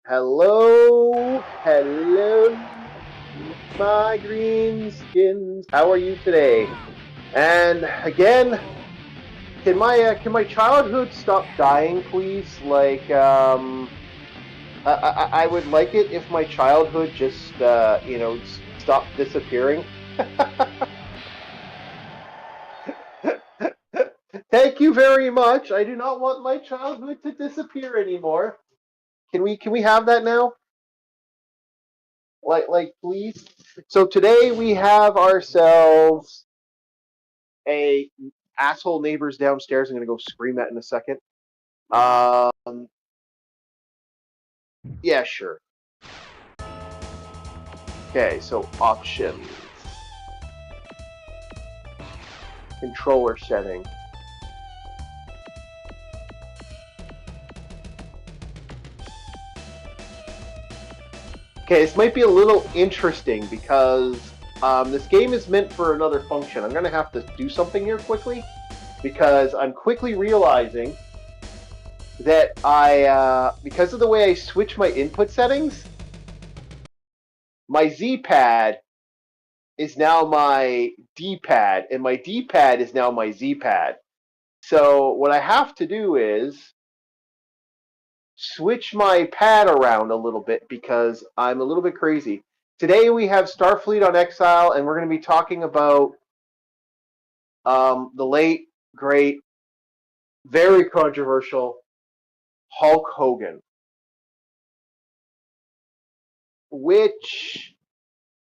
Hello, my greenskins. How are you today? And again, can my childhood stop dying, please? I would like it if my childhood just stopped disappearing. Thank you very much. I do not want my childhood to disappear anymore. Can we have that now? Please. So today we have ourselves a asshole neighbors downstairs. I'm gonna go scream at in a second. Um, yeah, sure. Okay, so options, controller setting. Okay, this might be a little interesting because this game is meant for another function. I'm gonna have to do something here quickly because I'm quickly realizing that because of the way I switch my input settings, my Z pad is now my D pad, and my D pad is now my Z pad. So what I have to do is switch my pad around a little bit because I'm a little bit crazy. Today we have Starfleet on Exile, and we're going to be talking about the late, great, very controversial Hulk Hogan, which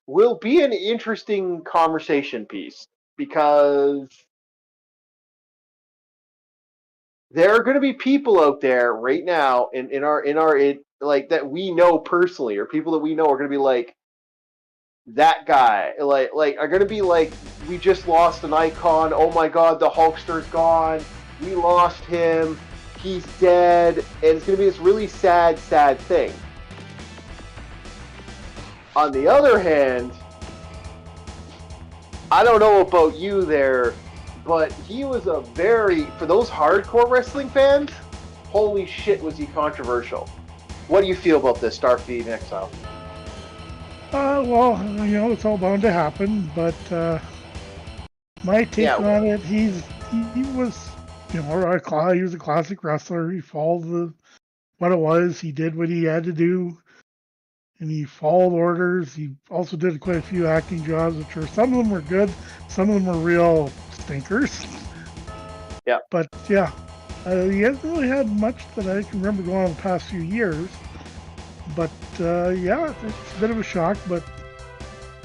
will be an interesting conversation piece because there are going to be people out there right now like that we know personally, or people that we know are going to be like that guy, like are going to be like, we just lost an icon. Oh my God, the Hulkster's gone. We lost him. He's dead, and it's going to be this really sad, sad thing. On the other hand, I don't know about you there, but he was for those hardcore wrestling fans, holy shit, was he controversial. What do you feel about this, Starfleet in Exile? Well, it's all bound to happen, but my take Yeah, on it, he was, he was a classic wrestler. He followed what it was. He did what he had to do, and he followed orders. He also did quite a few acting jobs, which were some of them were good, some of them were real stinkers. yeah. But yeah, he hasn't really had much that I can remember going on the past few years. But yeah, it's a bit of a shock. But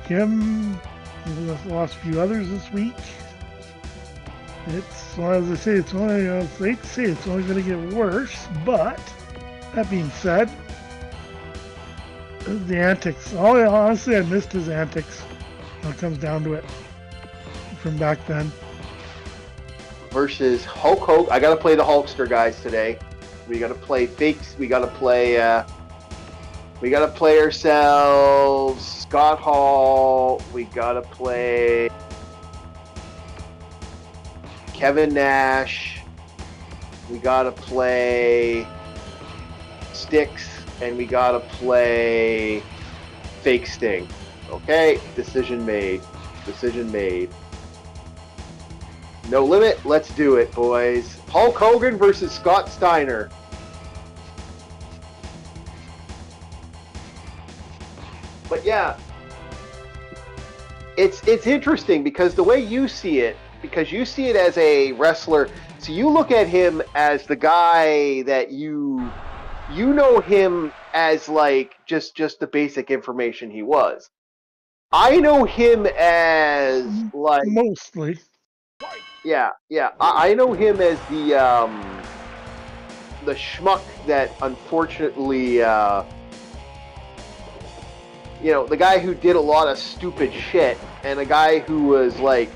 him, we lost a few others this week. It's, well, as I say, it's only, I hate to say it's only going to get worse. But that being said, the antics. Oh, yeah, honestly, I missed his antics when it comes down to it from back then. Versus Hulk Hogan. I gotta play the Hulkster guys today. We gotta play fakes. We gotta play. We gotta play ourselves. Scott Hall. We gotta play Kevin Nash. We gotta play Sticks, and we gotta play Fake Sting. Okay, decision made. Decision made. No limit. Let's do it, boys. Hulk Hogan versus Scott Steiner. But yeah, it's interesting because the way you see it, because you see it as a wrestler, so you look at him as the guy that you know him as like just the basic information he was. I know him as like, Mostly. yeah. I know him as the schmuck that unfortunately the guy who did a lot of stupid shit, and a guy who was like,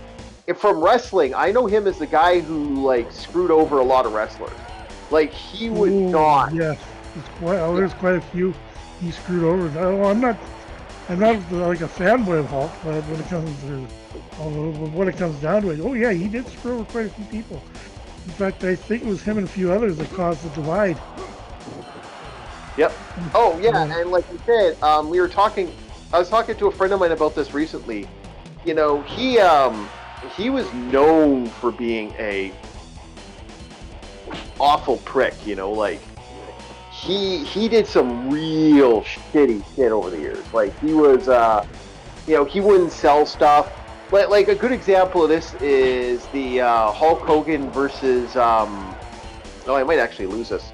from wrestling, I know him as the guy who like screwed over a lot of wrestlers. Like he would Oh, not. yes. Yeah, There's quite a few he screwed over. I'm not like a fanboy of Hulk, but when it comes down to it, oh yeah, he did screw over quite a few people. In fact, I think it was him and a few others that caused the divide. Yep. Oh yeah, So, and like you said, we were talking. I was talking to a friend of mine about this recently. You know, he was known for being a awful prick. You know, like he did some real shitty shit over the years. Like he was, you know, he wouldn't sell stuff. Like a good example of this is the Hulk Hogan versus. Oh, I might actually lose this.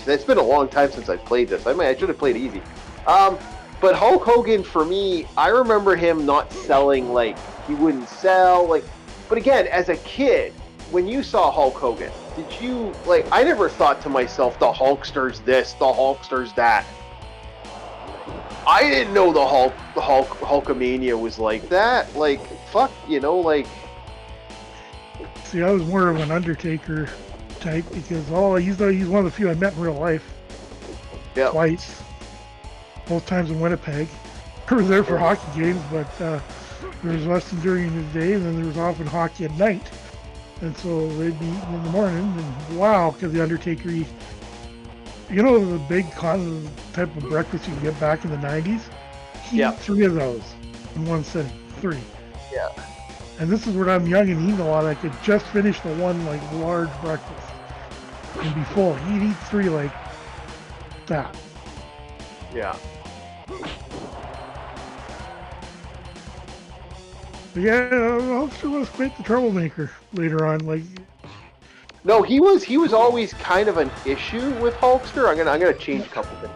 It's been a long time since I've played this. I should have played easy. But Hulk Hogan, for me, I remember him not selling, like, he wouldn't sell, like, but again, as a kid, when you saw Hulk Hogan, did you, like, I never thought to myself, the Hulkster's this, the Hulkster's that. I didn't know the Hulkamania was like that. Like, fuck, you know, like. see, I was more of an Undertaker type because he's one of the few I met in real life. Yeah. Twice. Both times in Winnipeg. I was there for hockey games, but there was wrestling during the day, and then there was often hockey at night. And so they'd be eating in the morning, and wow, because the Undertaker, you know, the big type of breakfast you could get back in the 90s? He ate 3 of those in one sitting. 3. Yeah. And this is when I'm young and eating a lot. I could just finish the one, like, large breakfast and be full. He'd eat 3 like that. Yeah. But yeah, Hulkster was quite the troublemaker later on. Like, no, he was always kind of an issue with Hulkster. I'm gonna change a couple things.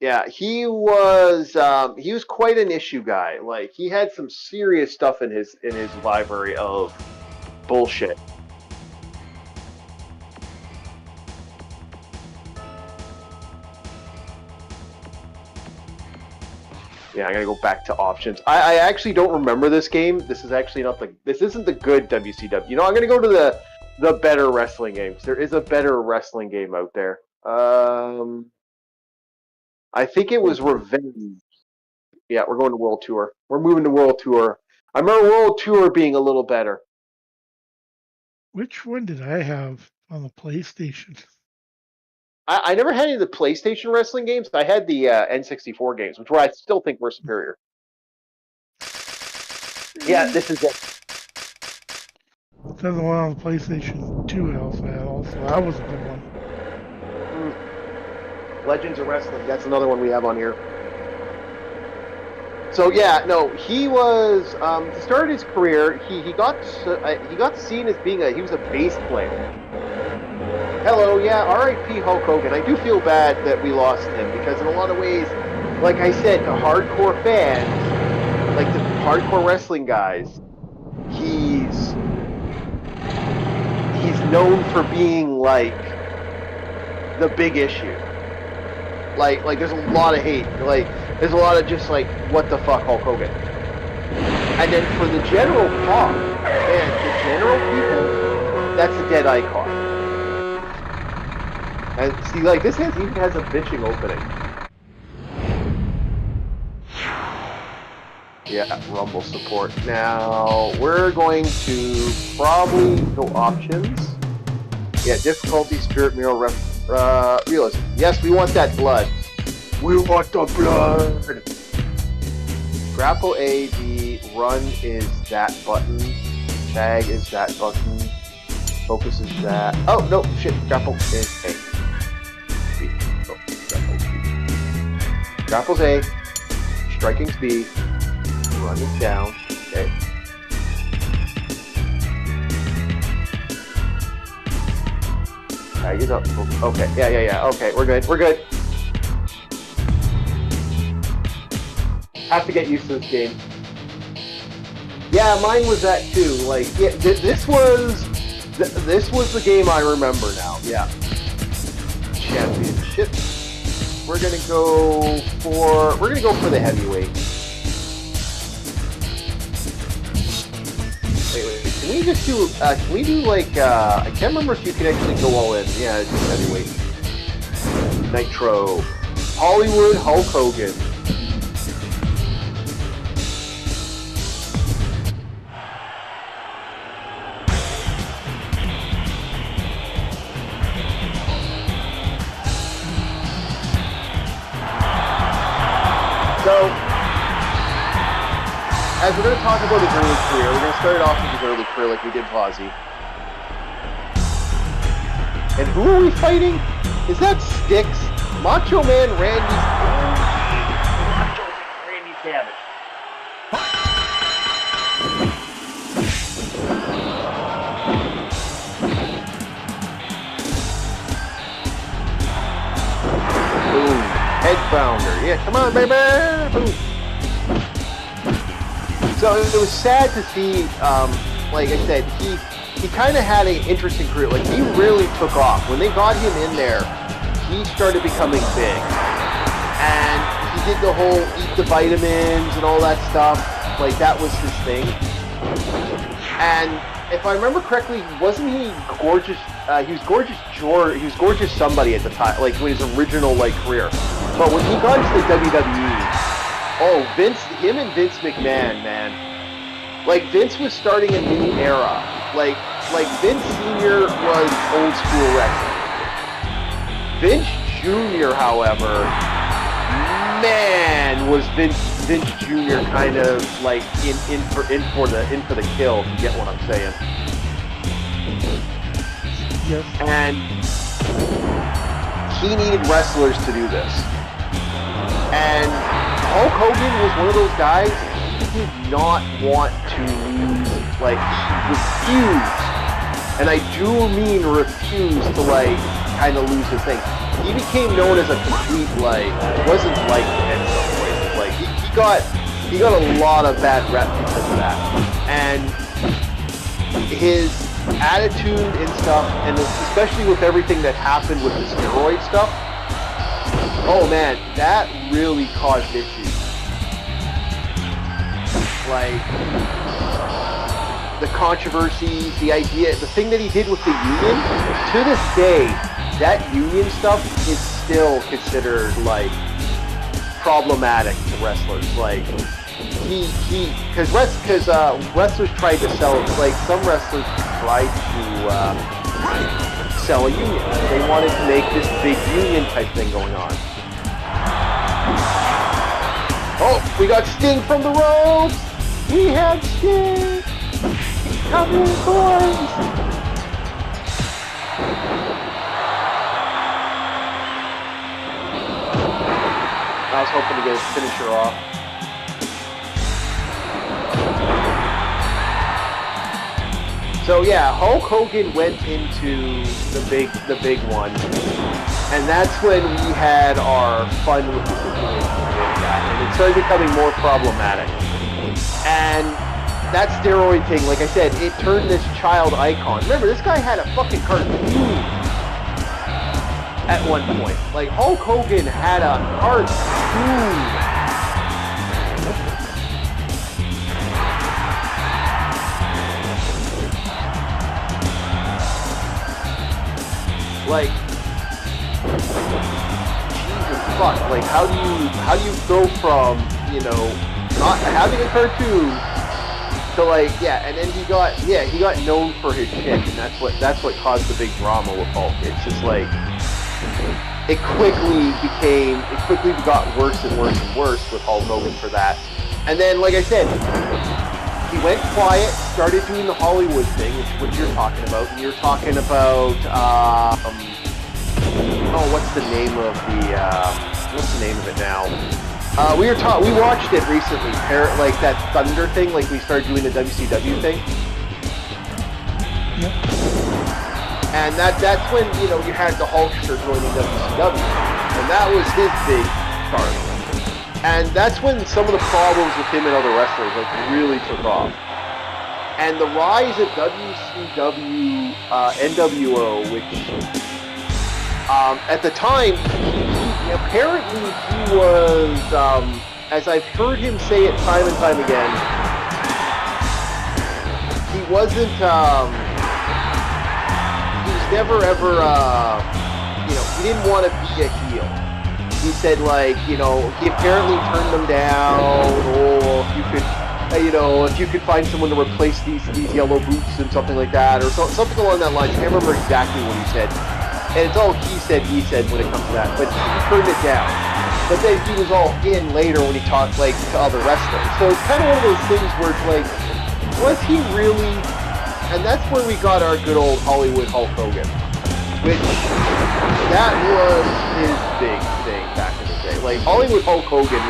Yeah, he was quite an issue guy. Like he had some serious stuff in his library of bullshit. Yeah, I gotta go back to options. I actually don't remember this game. This is actually this isn't the good WCW. You know, I'm gonna go to the better wrestling games. There is a better wrestling game out there. I think it was Revenge. Yeah, we're going to World Tour. We're moving to World Tour. I remember World Tour being a little better. which one did I have on the PlayStation? I never had any of the PlayStation wrestling games. I had the N64 games, which I still think were superior. Yeah, this is it. Then the one on the PlayStation 2 I also had also. That was a good one. Legends of Wrestling. That's another one we have on here. So yeah, no, he was to start his career. He got seen as being he was a bass player. Hello, yeah, R.i.p. Hulk Hogan. I do feel bad that we lost him because in a lot of ways, like I said, to hardcore fans, like the hardcore wrestling guys, he's known for being like the big issue. Like there's a lot of hate. Like there's a lot of just like what the fuck Hulk Hogan. And then for the general pop, man, the general people, that's a dead icon. And see, like this even has a bitching opening. Yeah, Rumble support. Now we're going to probably go options. Yeah, difficulty, spirit, mirror, realism. Yes, we want that blood. We want the blood. Grapple A, B, run is that button. Tag is that button. Focus is that. Oh no, shit. Grapple is A. B. Oh, grapple B. Grapple's A. Striking's B. Run is down. Okay. Tag is up. Okay. Yeah. Okay, we're good. Have to get used to this game. Yeah, mine was that too. Like, yeah, this was the game I remember now. Yeah. Championship. We're gonna go for the heavyweight. Wait. Can we just do? Can we do like? I can't remember if you can actually go all in. Yeah, it's just heavyweight. Nitro. Hollywood Hulk Hogan. as we're going to talk about his early career, we're going to start it off with his early career like we did Vazzy. And who are we fighting? Is that Styx? Macho Man Randy. Macho Man Randy Savage. Boom. Head founder. Yeah, come on, baby. Boom. So it was sad to see, like I said, he kind of had an interesting career. Like, he really took off. When they got him in there, he started becoming big. And he did the whole eat the vitamins and all that stuff. Like, that was his thing. And if I remember correctly, wasn't he gorgeous? He was gorgeous George. He was gorgeous somebody at the time, like with his original like career. But when he got into the WWE, oh, him and Vince McMahon, man. Like, Vince was starting a new era. Like Vince Sr. was old school wrestling. Vince Jr., however, man, was Vince Jr. kind of like in for the kill, if you get what I'm saying. Yes. And he needed wrestlers to do this. And Hulk Hogan was one of those guys, he did not want to lose, like, he refused, and I do mean refused to, like, kind of lose his thing. He became known as a complete, like, wasn't liked in some ways. Like, he got a lot of bad rep because of that. And his attitude and stuff, and especially with everything that happened with the steroid stuff, oh man, that really caused issues. Like, the controversies, the idea, the thing that he did with the union, to this day, that union stuff is still considered, like, problematic to wrestlers. Like, because wrestlers tried to sell, like, some wrestlers tried to sell a union. They wanted to make this big union type thing going on. Oh, we got Sting from the ropes! We have Sting! Come in, boys! I was hoping to get his finisher off. So yeah, Hulk Hogan went into the big one, and that's when we had our fun with the situation with that, and it started becoming more problematic. And that steroid thing, like I said, it turned this child icon. Remember, this guy had a fucking cartoon at one point. Like, Hulk Hogan had a cartoon. Like, Jesus fuck, like, how do you go from, you know, not having a cartoon to, like, yeah, and then he got known for his shit, and that's what caused the big drama with Hulk. It's just like, it quickly got worse and worse and worse with Hulk Hogan for that. And then, like I said, he went quiet, started doing the Hollywood thing, which is what you're talking about. And you're talking about, what's the name of it now? We watched it recently, like that Thunder thing, like we started doing the WCW thing. Yep. And that's when, you know, you had the Hulkster joining WCW. And that was his big start. And that's when some of the problems with him and other wrestlers, like, really took off. And the rise of WCW, NWO, which, at the time, apparently he was, as I've heard him say it time and time again, he wasn't, he was never ever, you know, he didn't want to be a heel. He said, like, you know, he apparently turned them down, or if you could find someone to replace these yellow boots and something like that, or something along that line. I can't remember exactly what he said. And it's all he said when it comes to that, but he turned it down. but then he was all in later when he talked like to other wrestlers. So it's kind of one of those things where it's like, was he really? And that's where we got our good old Hollywood Hulk Hogan, which that was his big thing back in the day. Like Hollywood Hulk Hogan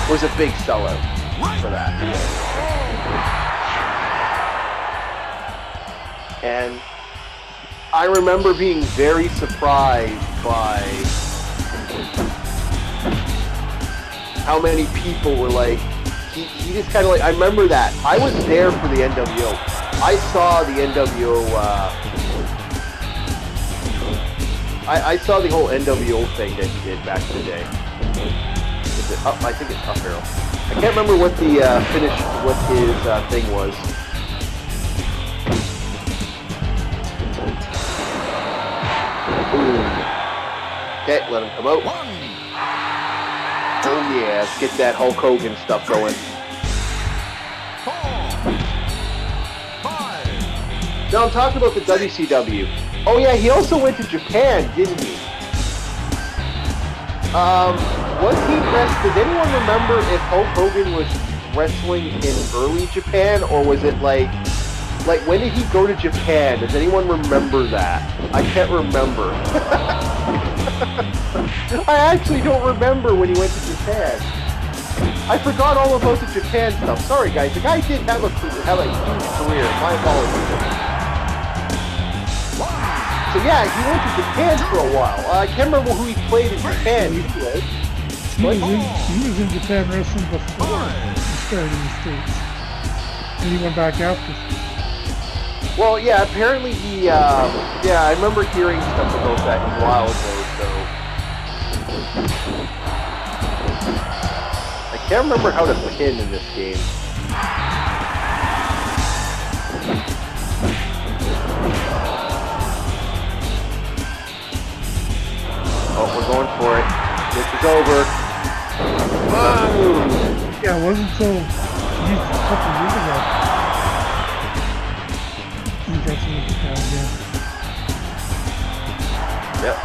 was a big sellout for that. And I remember being very surprised by how many people were like, he just kind of like, I remember that. I was there for the NWO. I saw the NWO, I saw the whole NWO thing that he did back in the day. Is it up? I think it's up arrow. I can't remember what the finish, what his thing was. Ooh. Okay, let him come out. Oh yeah, let's get that Hulk Hogan stuff going. 4, 5. No, I'm talking about the WCW. Oh yeah, he also went to Japan, didn't he? Was he wrestling? Does anyone remember if Hulk Hogan was wrestling in early Japan, or was it like when did he go to Japan? Does anyone remember that? I can't remember. I actually don't remember when he went to Japan. I forgot all about the Japan stuff. Sorry guys, the guy did have a huge career. My apologies. So yeah, he went to Japan for a while. I can't remember who he played in Japan. He was in Japan wrestling before he started in the States. And he went back after. Well, yeah, apparently he, yeah, I remember hearing stuff about that a while ago, so. I can't remember how to pin in this game. Oh, we're going for it. This is over. Boom! Yeah, it wasn't so, a couple years ago. That's what it's called, yeah. Yep.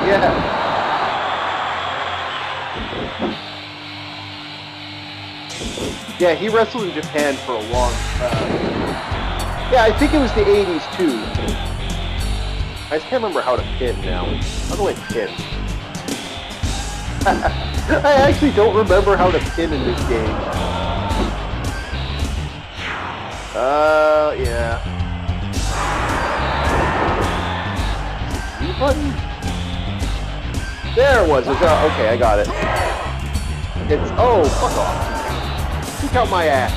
Yeah. Yeah, he wrestled in Japan for a long time. Yeah, I think it was the 80s too. I just can't remember how to pin now. How do I pin? I actually don't remember how to pin in this game. Yeah. Z button? There it was. Okay, I got it. It's, oh, fuck off. Kick out my ass.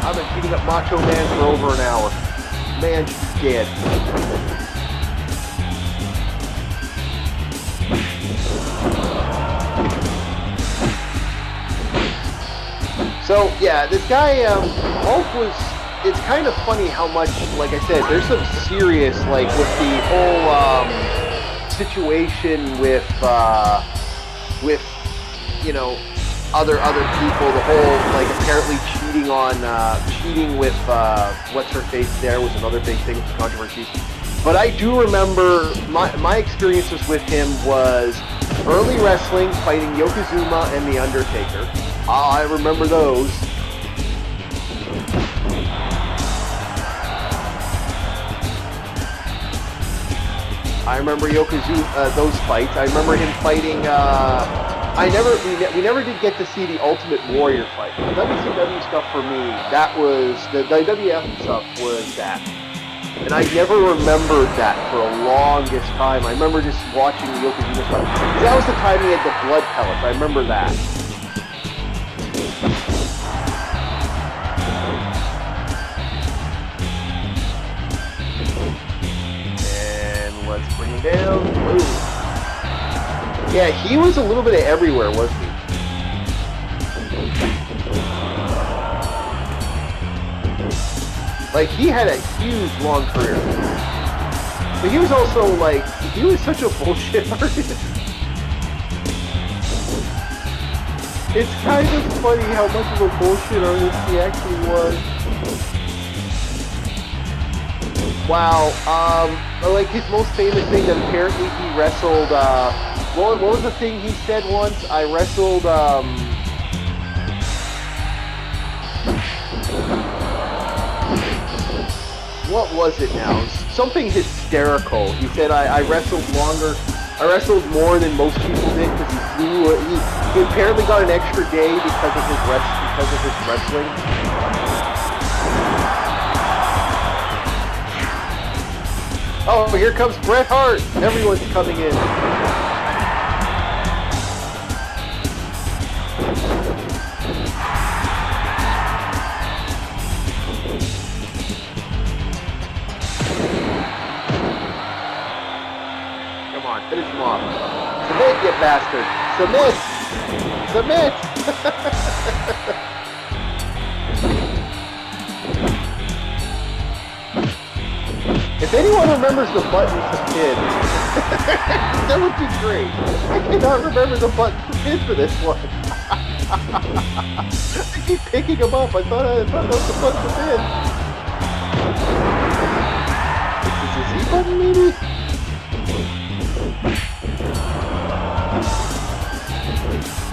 I've been beating up Macho Man for over an hour. Man, she's dead. So, yeah, this guy, Hulk was, it's kind of funny how much, like I said, there's some serious, like, with the whole, situation with, you know, other people, the whole, like, apparently cheating with, what's her face there was another big thing with controversy. But I do remember, my experiences with him was early wrestling, fighting Yokozuna and The Undertaker. I remember those. I remember Yokozuna, those fights. I remember him fighting, we never did get to see the Ultimate Warrior fight. The WCW stuff for me, that was, the WWF stuff was that. And I never remembered that for the longest time. I remember just watching the Yokozuna stuff. That was the time he had the blood pellets. I remember that. Let's bring him down. Ooh. Yeah, he was a little bit of everywhere, wasn't he? Like, he had a huge, long career. But he was also, like, he was such a bullshit artist. It's kind of funny how much of a bullshit artist he actually was. Wow, like his most famous thing that apparently he wrestled, what was the thing he said once? I wrestled, what was it now? Something hysterical. He said, I wrestled more than most people did because he apparently got an extra day because of his wrestling. Oh, here comes Bret Hart. Everyone's coming in. Come on, finish him off. Submit, you bastard. Submit. If anyone remembers the button to pin, that would be great. I cannot remember the button to pin for this one. I keep picking them up. I thought that was the button to pin. Is this a Z button, maybe?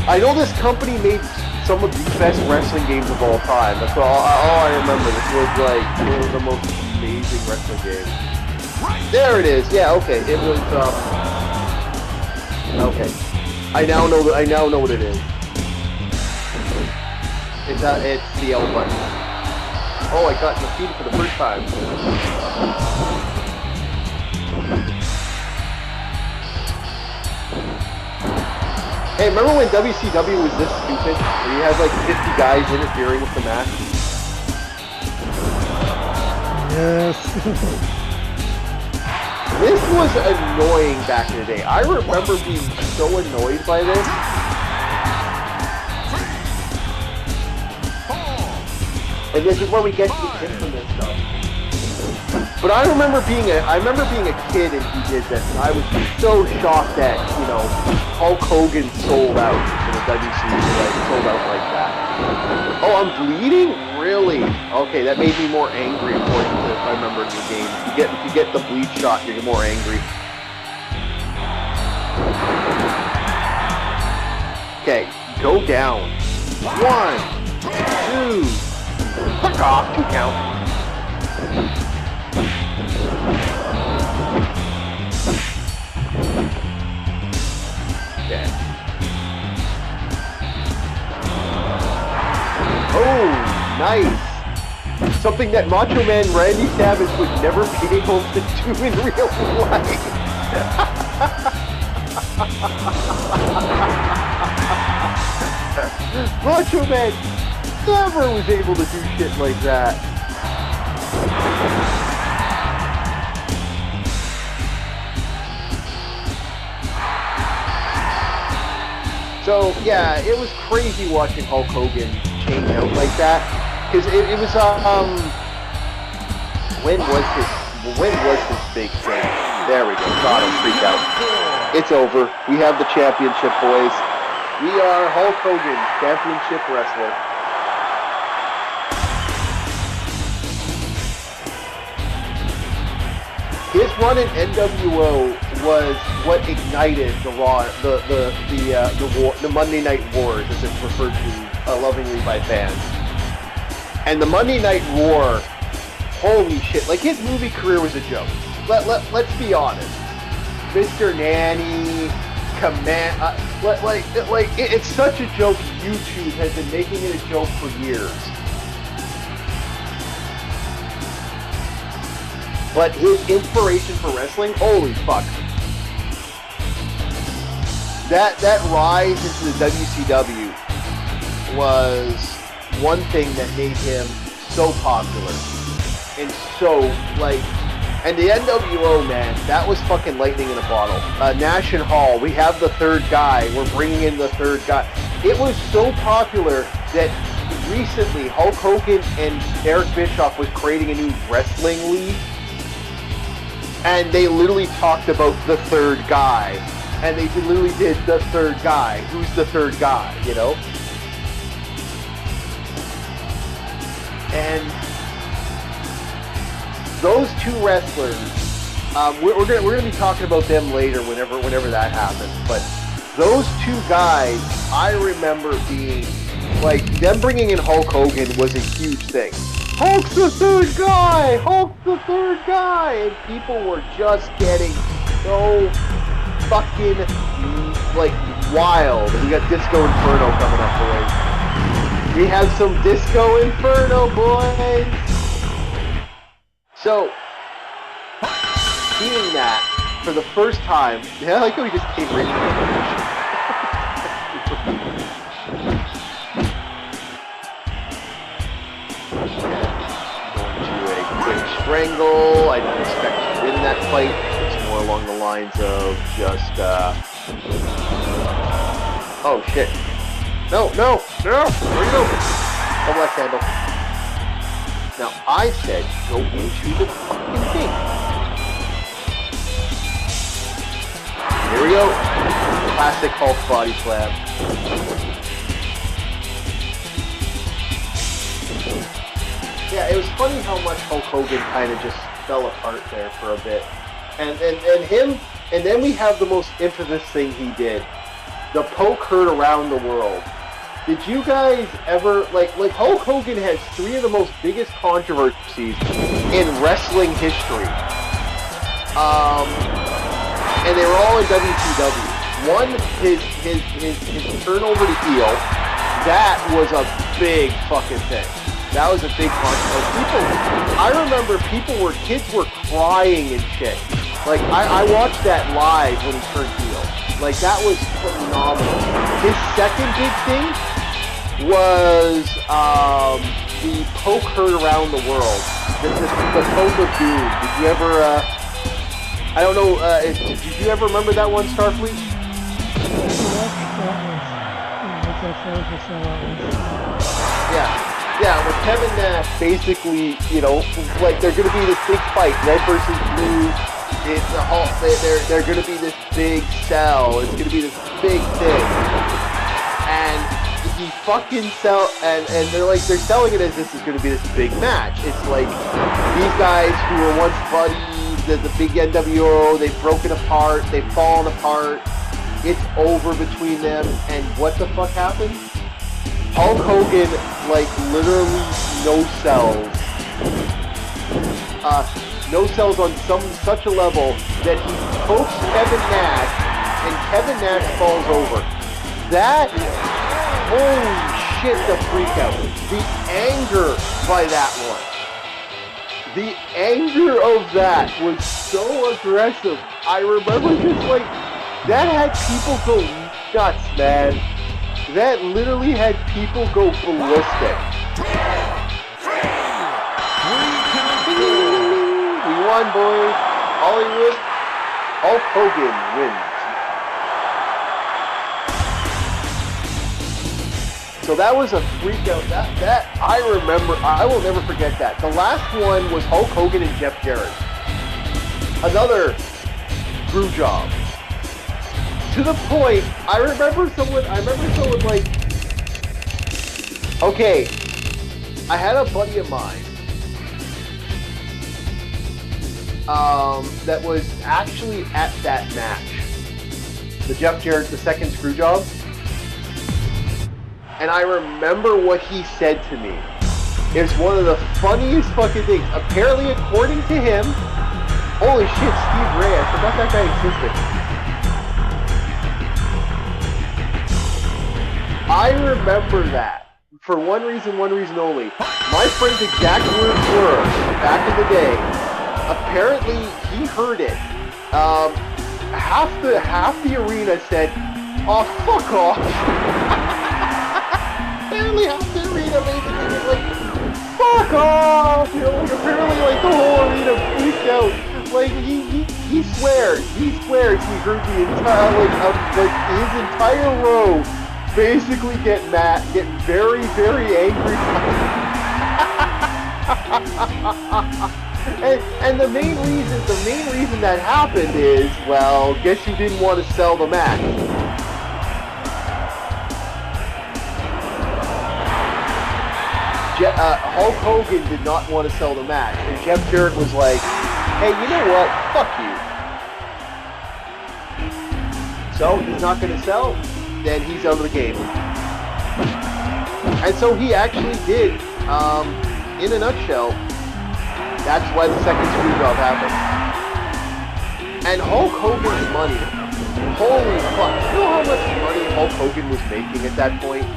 I know this company made some of the best wrestling games of all time. That's all I remember. This was like one of the most amazing wrestling game. There it is. Yeah, okay. It was okay. I now know what it is. It's the L button. Oh, I got defeated for the first time. Hey, remember when WCW was this stupid? Where you had like 50 guys interfering with the match? Yes. This was annoying back in the day. I remember being so annoyed by this. And this is where we get to the infamous stuff. But I remember being a kid and he did this, and I was so shocked that, you know, Hulk Hogan sold out in the WCW, like sold out like that. Oh, I'm bleeding? Really? Okay, that made me more angry according to I remember in the game. If you get the bleed shot, you're more angry. Okay, go down. 1, 2. Fuck off, 2 count. Okay. Oh, nice. Something that Macho Man Randy Savage would never be able to do in real life. Macho Man never was able to do shit like that. So yeah, it was crazy watching Hulk Hogan change out like that. Because it was when was his big thing? There we go. Got him. Freak out. It's over. We have the championship, boys. We are Hulk Hogan, championship wrestler. His run in NWO was what ignited the Raw, the Monday Night Wars, as it's referred to lovingly by fans. And the Monday Night War, holy shit! Like his movie career was a joke. Let's be honest. Mr. Nanny, Command, it's such a joke. YouTube has been making it a joke for years. But his inspiration for wrestling, holy fuck. That rise into the WCW was one thing that made him so popular. And so, and the NWO, man, that was fucking lightning in a bottle. Nash and Hall, we have the third guy, we're bringing in the third guy. It was so popular that recently Hulk Hogan and Eric Bischoff was creating a new wrestling league. And they literally talked about the third guy. And they literally did the third guy. Who's the third guy, you know? And those two wrestlers, we're gonna be talking about them later, whenever that happens. But those two guys, I remember being like, them bringing in Hulk Hogan was a huge thing. Hulk's the third guy! Hulk's the third guy! And people were just getting so fucking like wild. We got Disco Inferno coming up, boys. We have some Disco Inferno, boys. So, seeing that for the first time, I like how we just came right from going to a quick strangle. I didn't expect to win that fight. It's more along the lines of just, oh shit. No! Where are you going? Double X handle. Now, I said, go into the fucking thing. Here we go. Classic Hulk body slam. Yeah, it was funny how much Hulk Hogan kind of just fell apart there for a bit. And then we have the most infamous thing he did. The poke hurt around the world. Did you guys ever, like Hulk Hogan has three of the most biggest controversies in wrestling history. And they were all in WCW. One, his turn over to heel, that was a big fucking thing. That was a big controversy. I remember kids were crying and shit. Like, I watched that live when he turned heel. Like, that was phenomenal. His second big thing was the poke hurt around the world. The poke of doom. Did you ever, I don't know, did you ever remember that one, Starfleet? Yeah, with Kevin Nash basically, you know, like they're going to be this big fight, red versus blue. It's a whole, they're going to be this big sell. It's going to be this big thing. And he fucking and they're selling it as this is going to be this big match. It's like these guys who were once buddies, the big NWO, they've broken apart, they've fallen apart. It's over between them, and what the fuck happens? Hulk Hogan, like, literally no sells on such a level that he pokes Kevin Nash, and Kevin Nash falls over. That, holy shit, the freak out. The anger by that one. The anger of that was so aggressive. I remember just, like, that had people go nuts, man. That literally had people go ballistic. We won, boys. Hollywood. Hulk Hogan wins. So that was a freak out. That I remember. I will never forget that. The last one was Hulk Hogan and Jeff Jarrett. Another screw job. To the point, I remember someone like, okay, I had a buddy of mine that was actually at that match, the Jeff Jarrett, the second screw job, and I remember what he said to me. It's one of the funniest fucking things. Apparently, according to him, holy shit, Steve Ray, I forgot that guy existed. I remember that for one reason only. My friend's exact words were, back in the day, apparently he heard it. Half the arena said, "Oh, fuck off." Apparently half the arena basically was like, "Fuck off!" You know, like apparently like the whole arena freaked out. Like he swears he heard the entire his entire row basically get very, very angry. and the main reason that happened is, well, guess you didn't want to sell the match. Hulk Hogan did not want to sell the match, and Jeff Jarrett was like, "Hey, you know what? Fuck you." So he's not going to sell. Then he's out of the game. And so he actually did. In a nutshell, that's why the second screw job happened. And Hulk Hogan's money. Holy fuck! You know how much money Hulk Hogan was making at that point?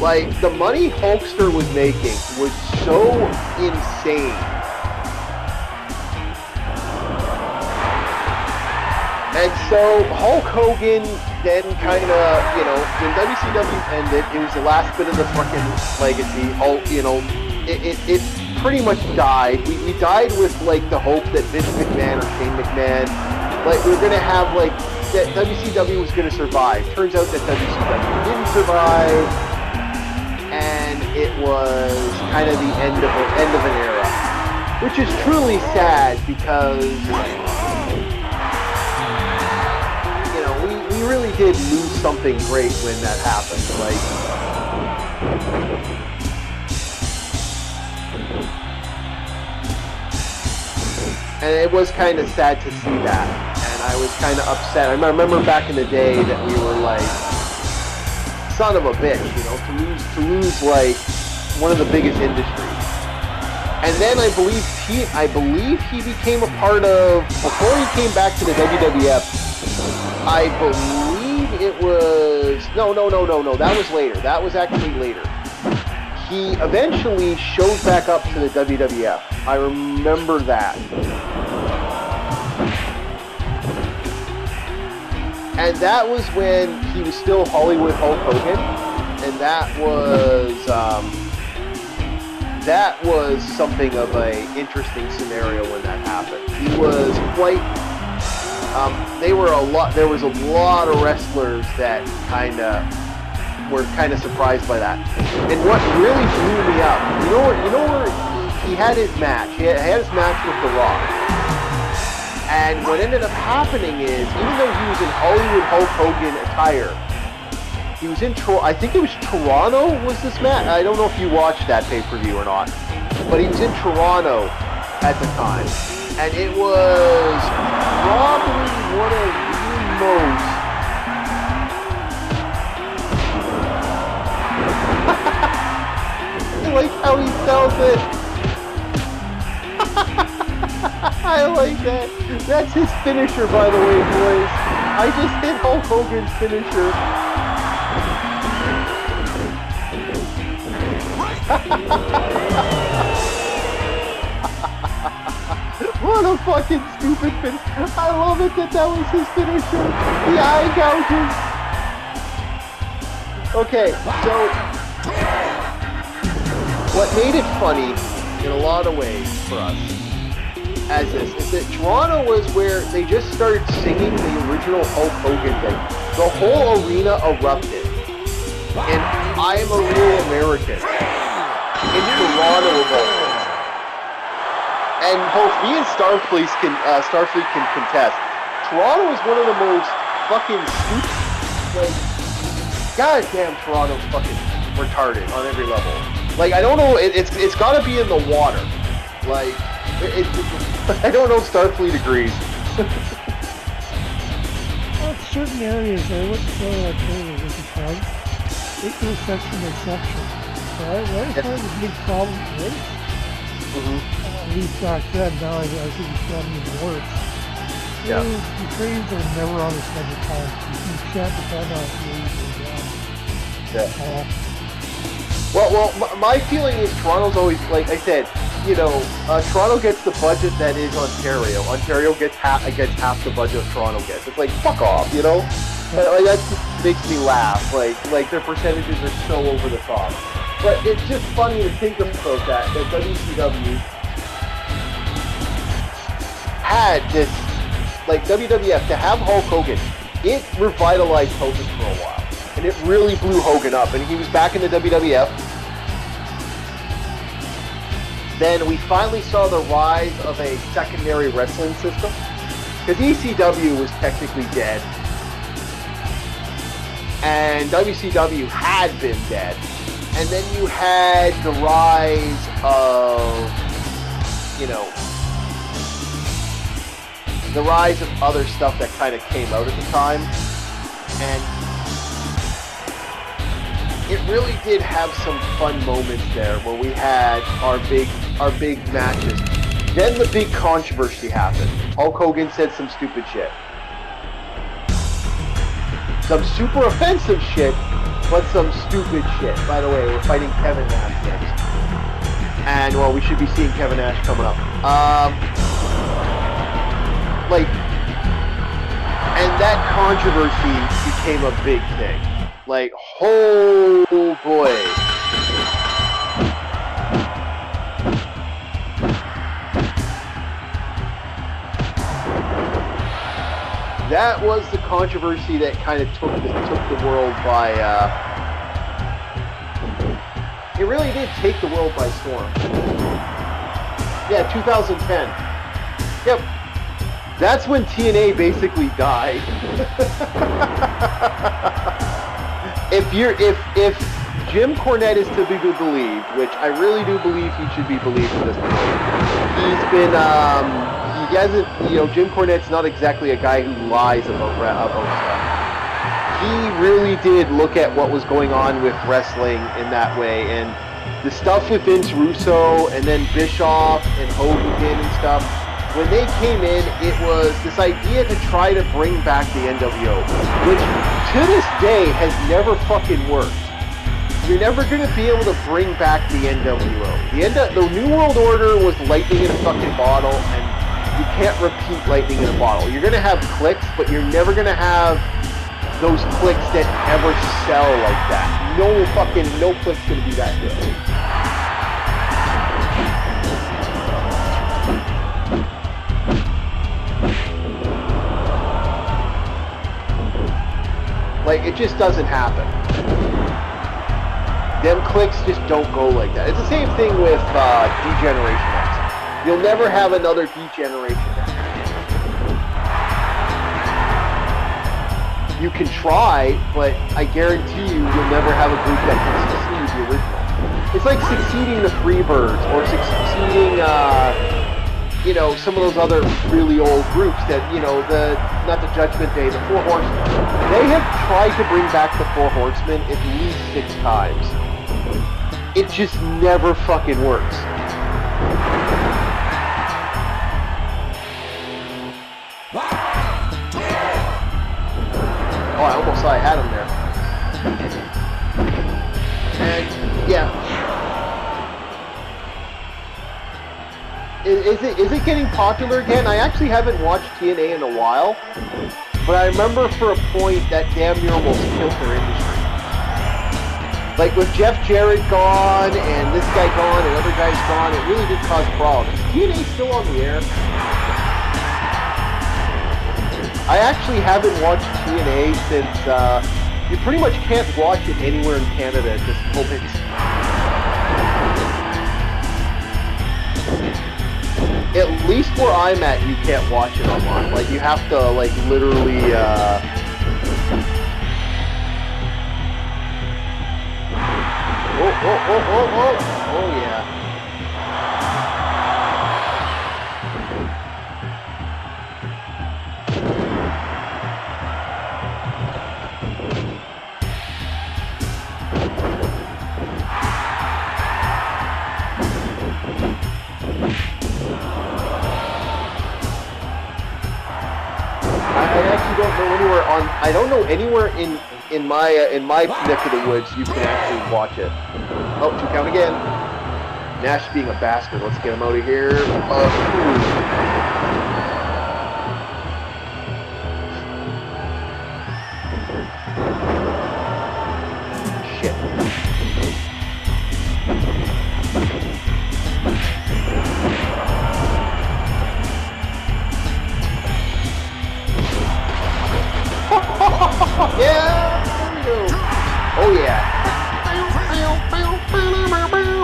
Like, the money Hulkster was making was so insane. And so Hulk Hogan then kind of, you know, when WCW ended, it was the last bit of the fucking legacy. Hulk, you know, it pretty much died. We died with, like, the hope that Vince McMahon or Shane McMahon, like, we were going to have, like, that WCW was going to survive. Turns out that WCW didn't survive, and it was kind of the end of an era, which is truly sad because, you know, we really did lose something great when that happened. Like, and it was kind of sad to see that, and I was kind of upset. I remember back in the day that we were like, son of a bitch, you know, to lose like one of the biggest industries. And then I believe he became a part of, before he came back to the WWF, I believe it was, no, that was later. That was actually later. He eventually showed back up to the WWF. I remember that. And that was when he was still Hollywood Hulk Hogan, and that was something of a interesting scenario when that happened. He was quite. There was a lot of wrestlers that were kind of surprised by that. And what really blew me up, you know where he had his match. He had his match with The Rock. And what ended up happening is, even though he was in Hollywood Hulk Hogan attire, he was in I think it was Toronto was this match. I don't know if you watched that pay-per-view or not, but he was in Toronto at the time. And it was probably one of the most I like how he sells it. I like that. That's his finisher, by the way, boys. I just hit Hulk Hogan's finisher. What a fucking stupid finisher. I love it that was his finisher. The eye gouges. Okay, so what made it funny in a lot of ways for us as this is that Toronto was where they just started singing the original Hulk Hogan thing. The whole arena erupted. And I am a real American in Toronto of all places. And both me and Starfleet can contest. Toronto is one of the most fucking stupid, like, goddamn Toronto's fucking retarded on every level. Like, I don't know, it's gotta be in the water. Like, I don't know if Starfleet agrees. Well, certain areas, I wouldn't say that totally was a problem. It was such an exception. So I find a big problem with race. At least back then, now I think it's gotten even worse. Yeah. The trains are never on the same time. You can't depend on it. Yeah. Well, my feeling is Toronto's always, like I said, you know, Toronto gets the budget that is Ontario. Ontario gets half the budget Toronto gets. It's like, fuck off, you know? Like, that just makes me laugh. Like their percentages are so over the top. But it's just funny to think about that WCW had this, like WWF, to have Hulk Hogan, it revitalized Hogan for a while. And it really blew Hogan up. And he was back in the WWF. Then we finally saw the rise of a secondary wrestling system. Because ECW was technically dead. And WCW had been dead. And then you had the rise of, you know, the rise of other stuff that kind of came out at the time. And it really did have some fun moments there where we had our big matches. Then the big controversy happened. Hulk Hogan said some stupid shit. Some super offensive shit, but some stupid shit. By the way, we're fighting Kevin Nash next. And, well, we should be seeing Kevin Nash coming up. And that controversy became a big thing. Like, oh boy. That was the controversy that kind of took the world by, it really did take the world by storm. Yeah, 2010. Yep. That's when TNA basically died. If Jim Cornette is to be believed, which I really do believe he should be believed at this point, he's been, he hasn't, you know, Jim Cornette's not exactly a guy who lies about stuff. He really did look at what was going on with wrestling in that way, and the stuff with Vince Russo and then Bischoff and Hogan and stuff. When they came in, it was this idea to try to bring back the NWO, which to this day has never fucking worked. You're never going to be able to bring back the NWO. The New World Order was lightning in a fucking bottle, and you can't repeat lightning in a bottle. You're going to have clicks, but you're never going to have those clicks that ever sell like that. No click's going to be that good. Like, it just doesn't happen. Them clicks just don't go like that. It's the same thing with D-Generation X. You'll never have another D-Generation X. You can try, but I guarantee you'll never have a group that can succeed the original. It's like succeeding the Freebirds, or succeeding, you know, some of those other really old groups that, you know, not the Judgment Day, the Four Horsemen. They have tried to bring back the Four Horsemen at least 6 times. It just never fucking works. Oh, I almost thought I had him there. And, yeah. Is it getting popular again? I actually haven't watched TNA in a while, but I remember for a point that damn near almost killed their industry. Like with Jeff Jarrett gone, and this guy gone, and other guys gone, it really did cause problems. Is TNA still on the air? I actually haven't watched TNA since, you pretty much can't watch it anywhere in Canada at this moment. At least where I'm at, you can't watch it online. Like, you have to, like, literally, Oh, yeah. I don't know anywhere in my neck of the woods you can actually watch it. Oh, 2 count again. Nash being a bastard. Let's get him out of here. Shit. Yeah, there we go. Oh yeah.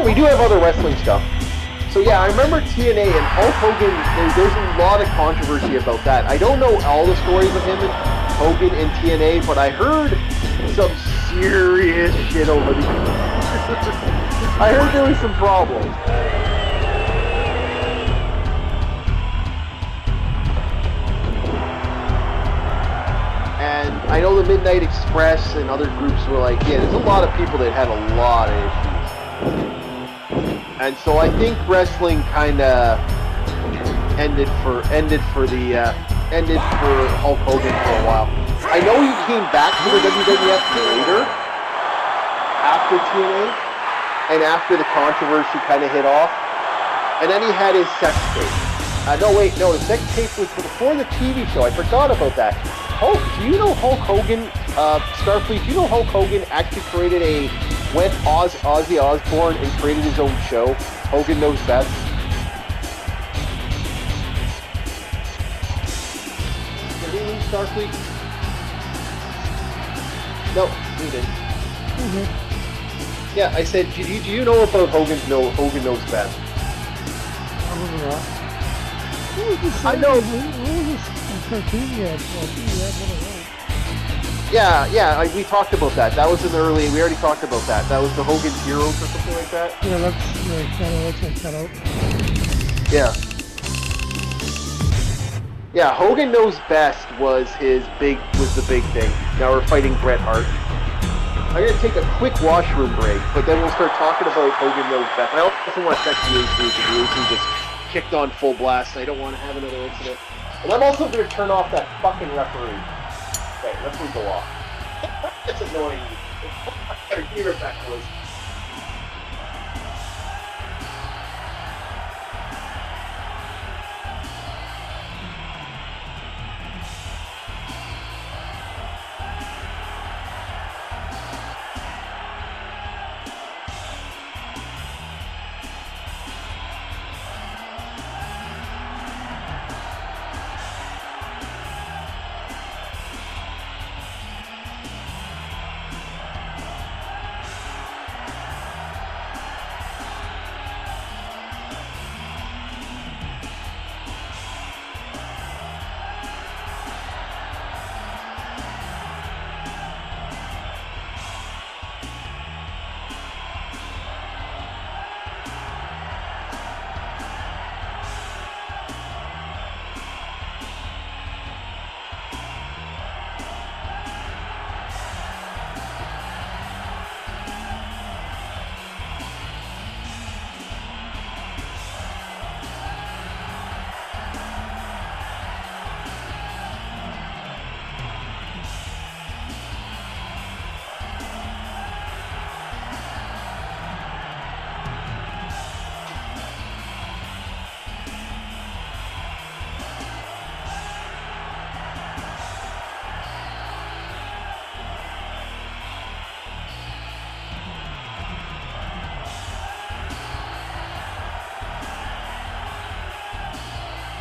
We do have other wrestling stuff. So yeah, I remember TNA and Hulk Hogan. There's a lot of controversy about that. I don't know all the stories of him and Hogan and TNA, but I heard some serious shit over the I heard there was some problems. And I know the Midnight Express and other groups were like, yeah, there's a lot of people that had a lot of issues. And so I think wrestling kind of ended for Hulk Hogan for a while. I know he came back to the WWF later, after TNA, and after the controversy kind of hit off, and then he had his sex tape. The sex tape was before the TV show. I forgot about that. Do you know Hulk Hogan, Starfleet, do you know Hulk Hogan actually created went Ozzy Osbourne and created his own show, Hogan Knows Best? Did he leave Starfleet? No, he didn't. Mm-hmm. Yeah, I said, do you know about Hogan Knows Best? I know. Yeah, we talked about that. That was we already talked about that. That was the Hogan Heroes or something like that? Yeah, that's kind of Yeah. Yeah, Hogan Knows Best was the big thing. Now we're fighting Bret Hart. I'm going to take a quick washroom break, but then we'll start talking about Hogan Knows Best. I also want to check the AC because the AC just kicked on full blast. I don't want to have another incident. And I'm also going to turn off that fucking referee. Okay, let's move go off. That's annoying. I gotta hear it back, boys.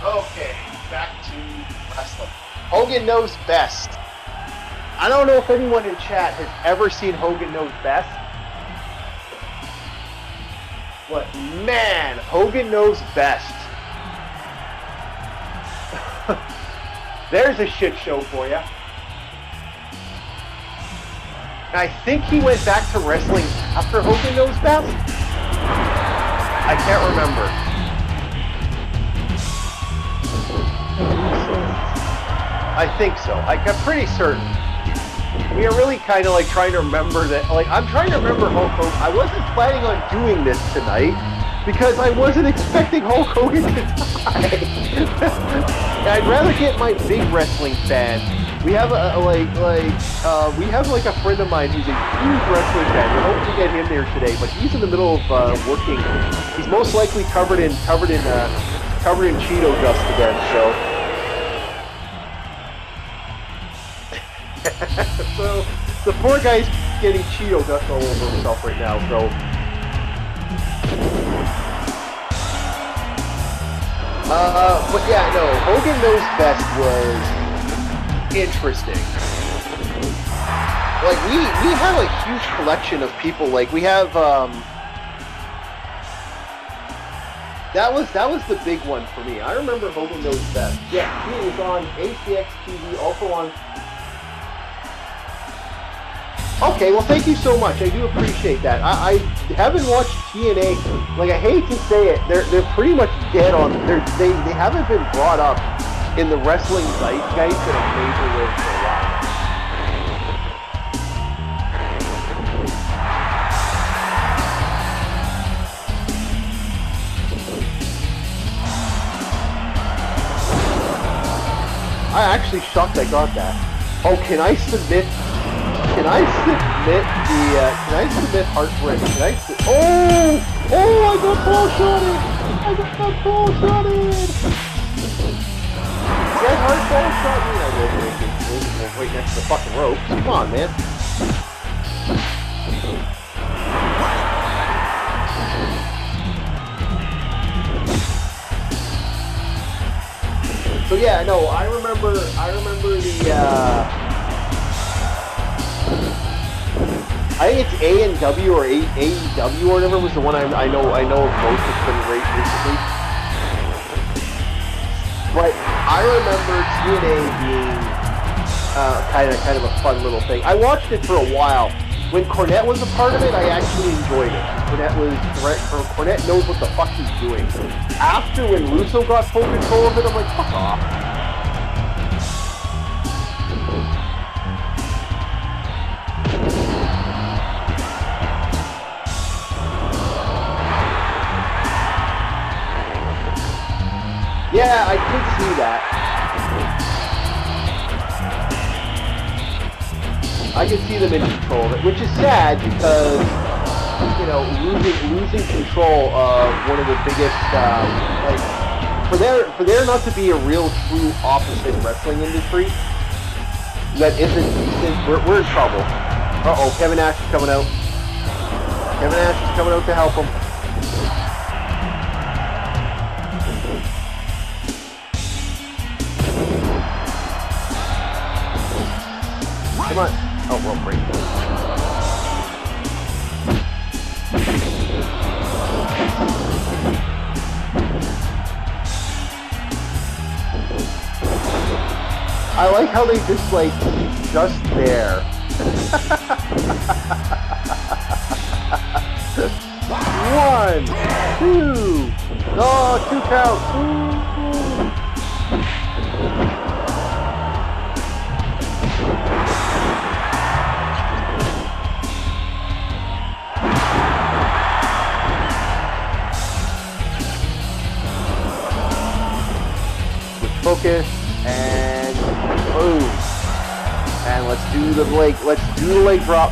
Okay, back to wrestling. Hogan Knows Best. I don't know if anyone in chat has ever seen Hogan Knows Best. But man, Hogan Knows Best. There's a shit show for you. I think he went back to wrestling after Hogan Knows Best. I can't remember. I think so. I'm pretty certain. We are really kind of like trying to remember that. Like, I'm trying to remember Hulk Hogan. I wasn't planning on doing this tonight because I wasn't expecting Hulk Hogan to die. I'd rather get my big wrestling fan. We have we have like a friend of mine who's a huge wrestling fan. We're hoping to get him there today, but he's in the middle of working. He's most likely covered in Cheeto dust again. So the poor guy's getting Cheeto dust all over himself right now. So. But yeah, no, Hogan Knows Best was interesting. Like, we have a huge collection of people. Like, we have, that was the big one for me. I remember Hogan Knows Best. Yeah, he was on ACX TV, also on Okay, well, thank you so much. I do appreciate that. I haven't watched TNA. Like, I hate to say it, they're pretty much dead on. They haven't been brought up in the wrestling zeitgeist in a major way for a while. I'm actually shocked I got that. Oh, can I submit? Can I submit Heartbreak? Can I? Oh! I got ball shotted! I got ball shotted! Get hard ball shot me! I will right next to the fucking ropes. Come on, man. So yeah, no, I remember the. I think it's A&W or AEW or whatever was the one I know of most that's been great recently. But I remember TNA being kind of a fun little thing. I watched it for a while. When Cornette was a part of it, I actually enjoyed it. Cornette knows what the fuck he's doing. After when Russo got full control of it, I'm like, fuck off. Yeah, I could see that. I could see them in control of it, which is sad because, you know, losing control of one of the biggest, for there not to be a real true opposite wrestling industry that isn't decent, we're in trouble. Uh-oh, Kevin Nash is coming out. Kevin Nash is coming out to help him. Come on. Oh, rope break. I like how they just there. One, two. Oh, 2 counts. Ooh. Focus and boom. And let's do the leg drop.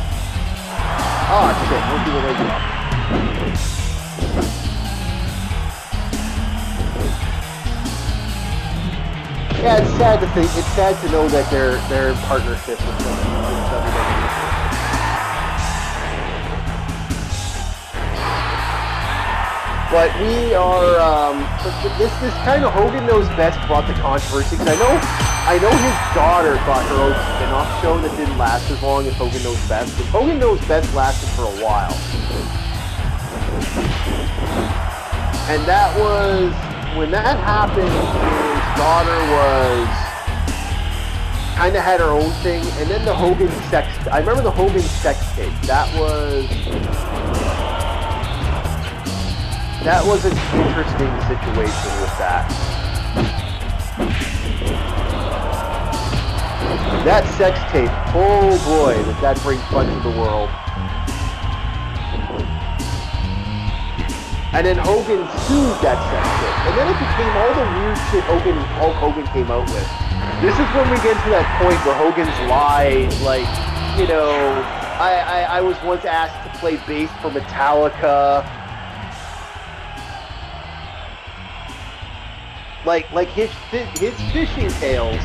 Oh shit, we'll do the leg drop. Yeah, it's sad to know that they're in partnership with WWE. But we are, this kind of Hogan Knows Best brought the controversy, because I know his daughter got her own spin-off show that didn't last as long as Hogan Knows Best, but Hogan Knows Best lasted for a while. And that was, when that happened, his daughter kind of had her own thing, and then the Hogan I remember the Hogan sex tape. That was an interesting situation with that. That sex tape, oh boy, that brings fun to the world. And then Hogan sued that sex tape. And then it became all the weird shit Hulk Hogan came out with. This is when we get to that point where Hogan's lied, like, you know, I was once asked to play bass for Metallica. Like his fishing tails,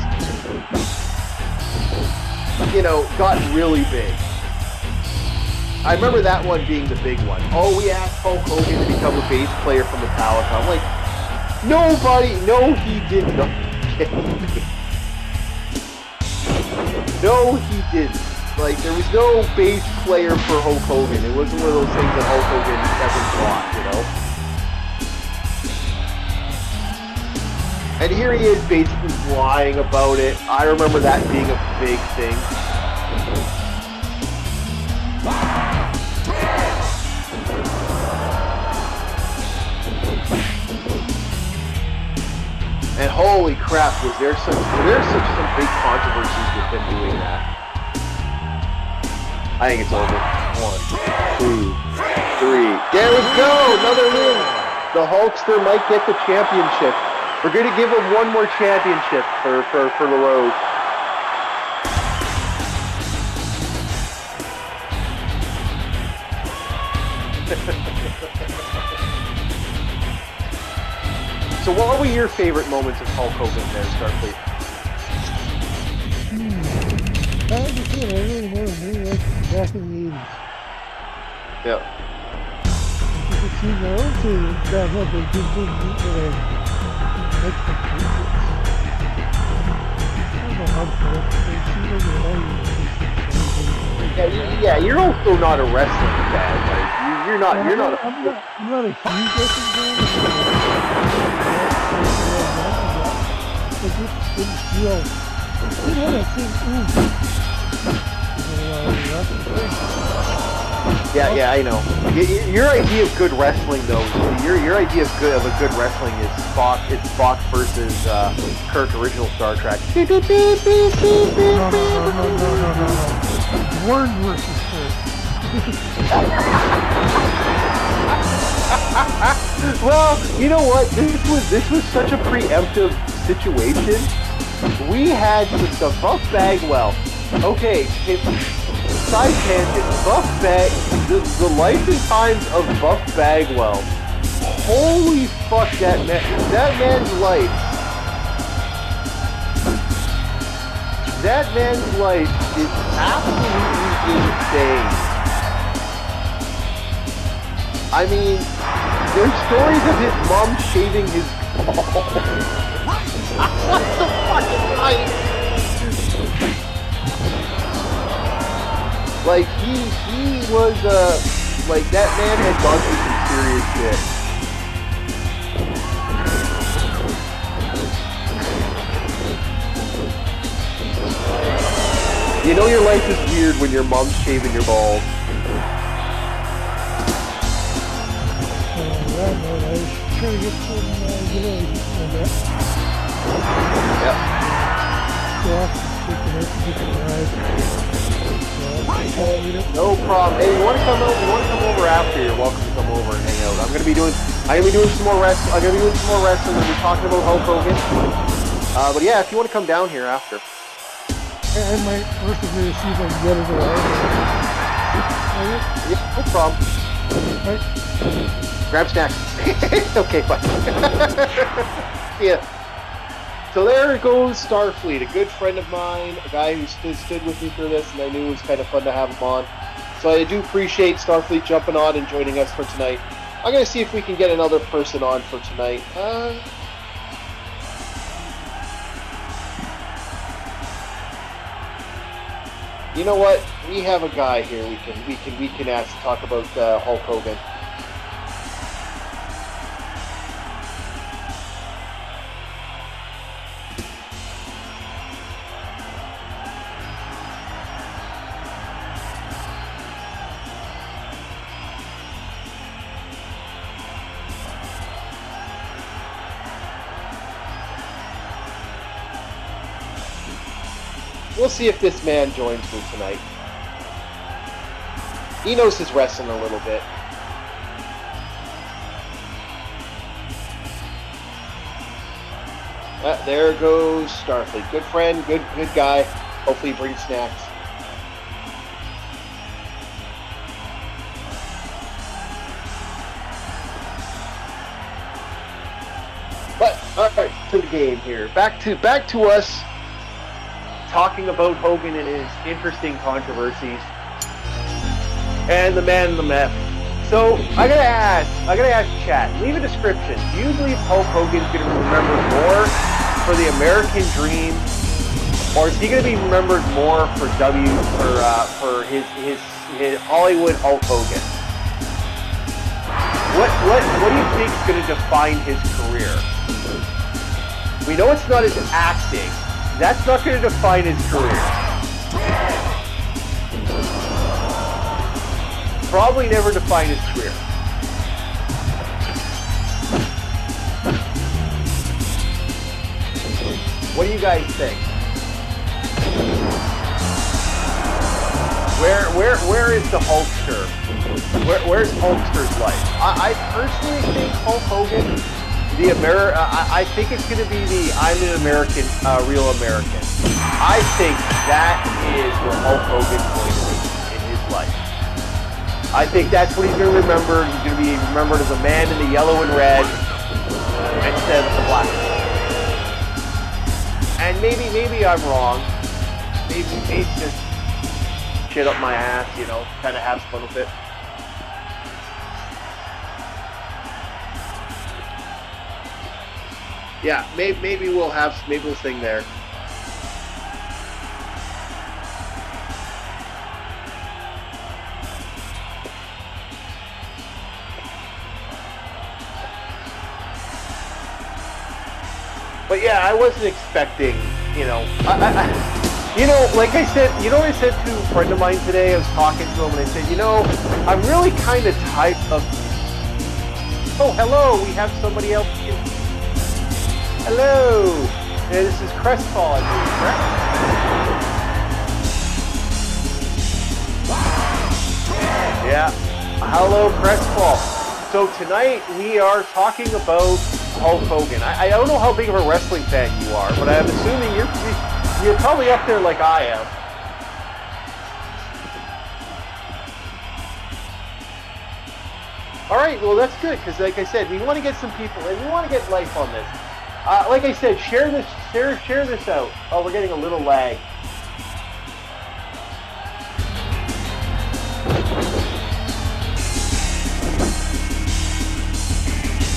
you know, got really big. I remember that one being the big one. Oh, we asked Hulk Hogan to become a bass player for Metallica. I'm like, no, he did not. No, he didn't. Like, there was no bass player for Hulk Hogan. It wasn't one of those things that Hulk Hogan ever thought, you know? And here he is basically lying about it. I remember that being a big thing. And holy crap, was there some big controversies with him doing that? I think it's over. 1, 2, 3. There we go! Another win! The Hulkster might get the championship. We're going to give him one more championship for the road. So what were your favorite moments of Hulk Hogan there, Starfleet? I understand. I really want to bring like back in the 80s. Yeah. You can see my own team down up and give them like the Patriots. I don't know how to put it. They seem like they're all Yeah, you're also not a wrestling fan. Like you're not. I'm not a huge wrestling fan. But this didn't feel. You know that thing? Yeah, I know. Your idea of good wrestling, though, your idea of a good wrestling is Spock. It's Spock versus Kirk, original Star Trek. No. Word versus Kirk. Well, you know what? This was such a preemptive situation. We had the Buff Bagwell. Okay, side tangent. The life and times of Buff Bagwell. Holy fuck, that man's life. That man's life is absolutely insane. I mean, there's stories of his mom shaving his balls. What the fucking life? Like, he was, like, that man had gone through some serious shit. You know your life is weird when your mom's shaving your balls. I was trying to get some, on that. Yep. No problem. Hey, you want to come over after? You're welcome to come over and hang out. I'm gonna be doing some more wrestling. I'm gonna be doing some more wrestling. We'll be talking about Hulk Hogan. But yeah, if you want to come down here after. I might first of all see if I can get it alive. Yeah, no problem. Right. Grab snacks. Okay, bye. Yeah. So there goes Starfleet, a good friend of mine, a guy who stood with me for this, and I knew it was kind of fun to have him on. So I do appreciate Starfleet jumping on and joining us for tonight. I'm going to see if we can get another person on for tonight. You know what? We have a guy here we can ask to talk about Hulk Hogan. We'll see if this man joins me tonight. He knows his wrestling a little bit. There goes Starfleet. Good friend, good guy. Hopefully he brings snacks. But alright, to the game here. Back to us talking about Hogan and his interesting controversies. And the man in the meth. So I gotta ask chat, leave a description. Do you believe Hulk Hogan's gonna be remembered more for the American Dream, or is he gonna be remembered more for his Hollywood Hulk Hogan? What do you think is gonna define his career? We know it's not his acting. That's not gonna define his career. Probably never define his career. What do you guys think? Where is the Hulkster? Where's Hulkster's life? I personally think Hulk Hogan, I think it's going to be the I'm an American, real American. I think that is where Hulk Hogan's going to be in his life. I think that's what he's going to remember. He's going to be remembered as a man in the yellow and red instead of the black. And maybe I'm wrong. Maybe just shit up my ass, you know, kind of have fun with it. Yeah, maybe we'll sing there. But yeah, I wasn't expecting, you know, you know, like I said, you know what I said to a friend of mine today? I was talking to him and I said, you know, I'm really kind of tired of... Oh, hello, we have somebody else here. Hello. Yeah, this is Crestfall, I believe, correct? Yeah. Hello, Crestfall. So tonight we are talking about Hulk Hogan. I don't know how big of a wrestling fan you are, but I'm assuming you're probably up there like I am. All right, well that's good because, like I said, we want to get some people and we want to get life on this. Like I said, share this out. Oh, we're getting a little lag.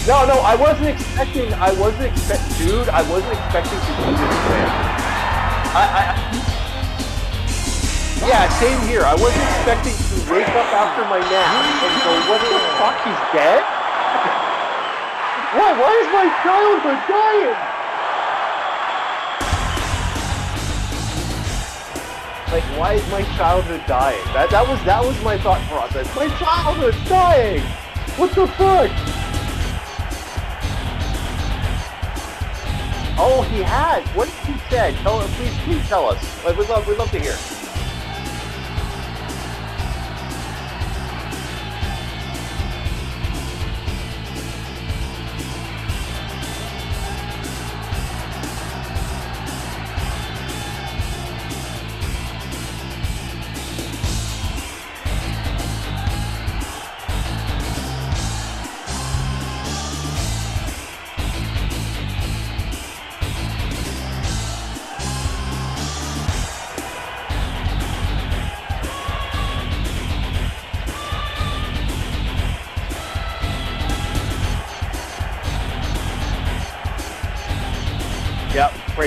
No, I wasn't expecting, dude, I wasn't expecting to do this today. Yeah, same here. I wasn't expecting to wake up after my nap and go, what the fuck, he's dead? Why is my childhood dying? Like, why is my childhood dying? That was my thought process. My childhood's dying! What the fuck? Oh, he had. What did he say? Please tell us. We'd love to hear.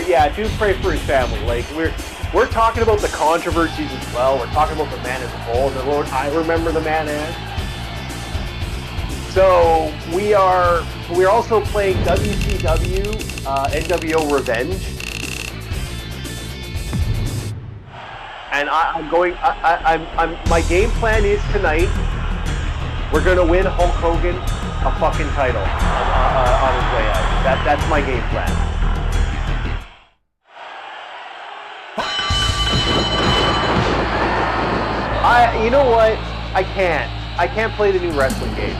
Yeah, do pray for his family. Like we're talking about the controversies as well. We're talking about the man as a whole. The Lord, I remember the man as. So we are also playing WCW NWO Revenge, and I'm my game plan is tonight we're gonna win Hulk Hogan a fucking title on his way out. That's my game plan. You know what? I can't play the new wrestling game.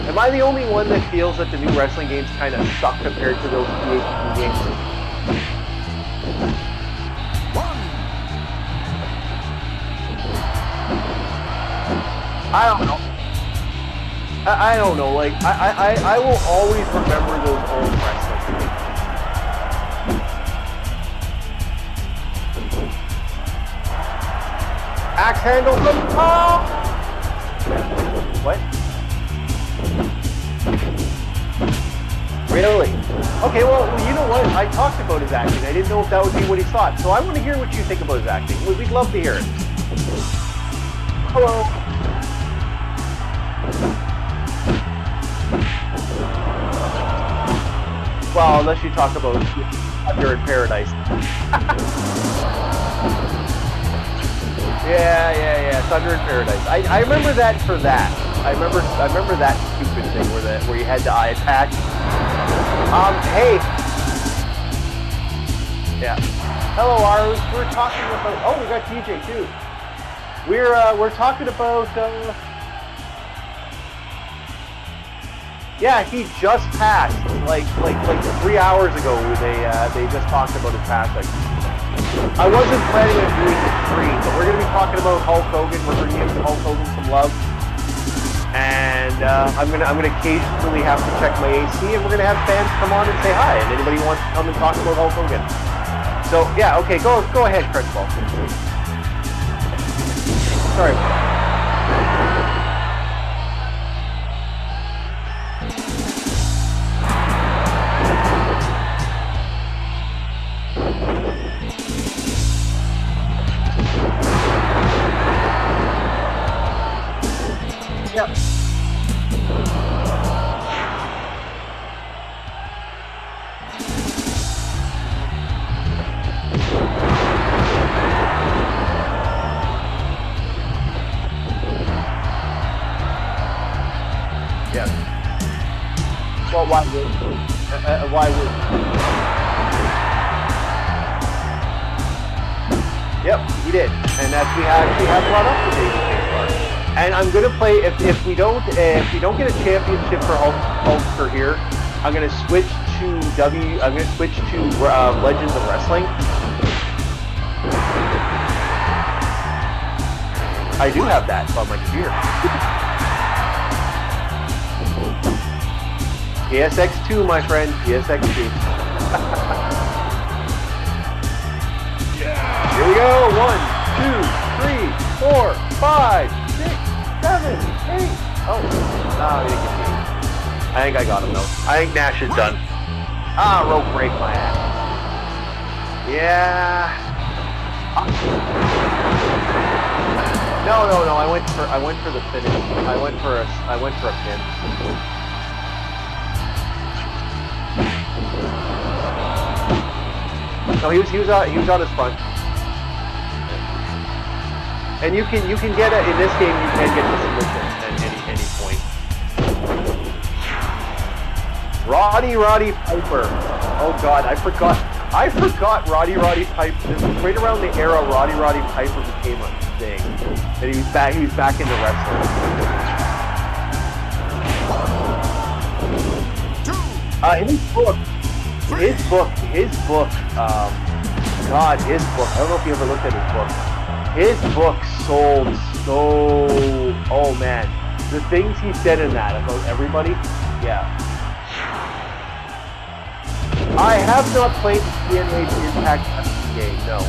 Am I the only one that feels that the new wrestling games kind of suck compared to those PHP games? I don't know. I don't know. Like I will always remember those old wrestling games. Axe handle from top! What? Really? Okay, well, you know what? I talked about his acting. I didn't know if that would be what he thought. So I want to hear what you think about his acting. We'd love to hear it. Hello. Well, unless you talk about Under in Paradise. Yeah. Thunder in Paradise. I remember that for that. I remember that stupid thing where you had the eye attack. Hey. Yeah. Hello, Arus. We're talking about. Oh, we got TJ too. We're talking about. Yeah, he just passed like 3 hours ago. They just talked about his passing. I wasn't planning on doing the stream, but we're gonna be talking about Hulk Hogan. We're gonna give Hulk Hogan some love, and I'm gonna occasionally have to check my AC, and we're gonna have fans come on and say hi, and anybody who wants to come and talk about Hulk Hogan. So yeah, okay, go ahead, Chris Ball. Sorry. Yep. Yes. Well, why would? Yep, he did, and that we have brought up the babyface part. And I'm gonna play if we don't get a championship for Hulk here, I'm gonna switch to Legends of Wrestling. I do have that on my computer. PSX2, my friend, PSX2. Yeah. Here we go. 1, 2, 3, 4, 5, 6, 7, 8. Oh, no, he didn't get me. I think I got him though. I think Nash is done. Ah, rope break my ass. Yeah. No. I went for the finish. I went for a pin. No, he was on his front. And you can get it in this game. You can get the submission at any point. Roddy Piper. Oh God, I forgot Roddy Piper. This was right around the era Roddy Piper became a thing. And he was back into wrestling. His book. God, his book. I don't know if you ever looked at his book. His book sold so. Oh man, the things he said in that about everybody. Yeah. I have not played the TNA Impact game. No.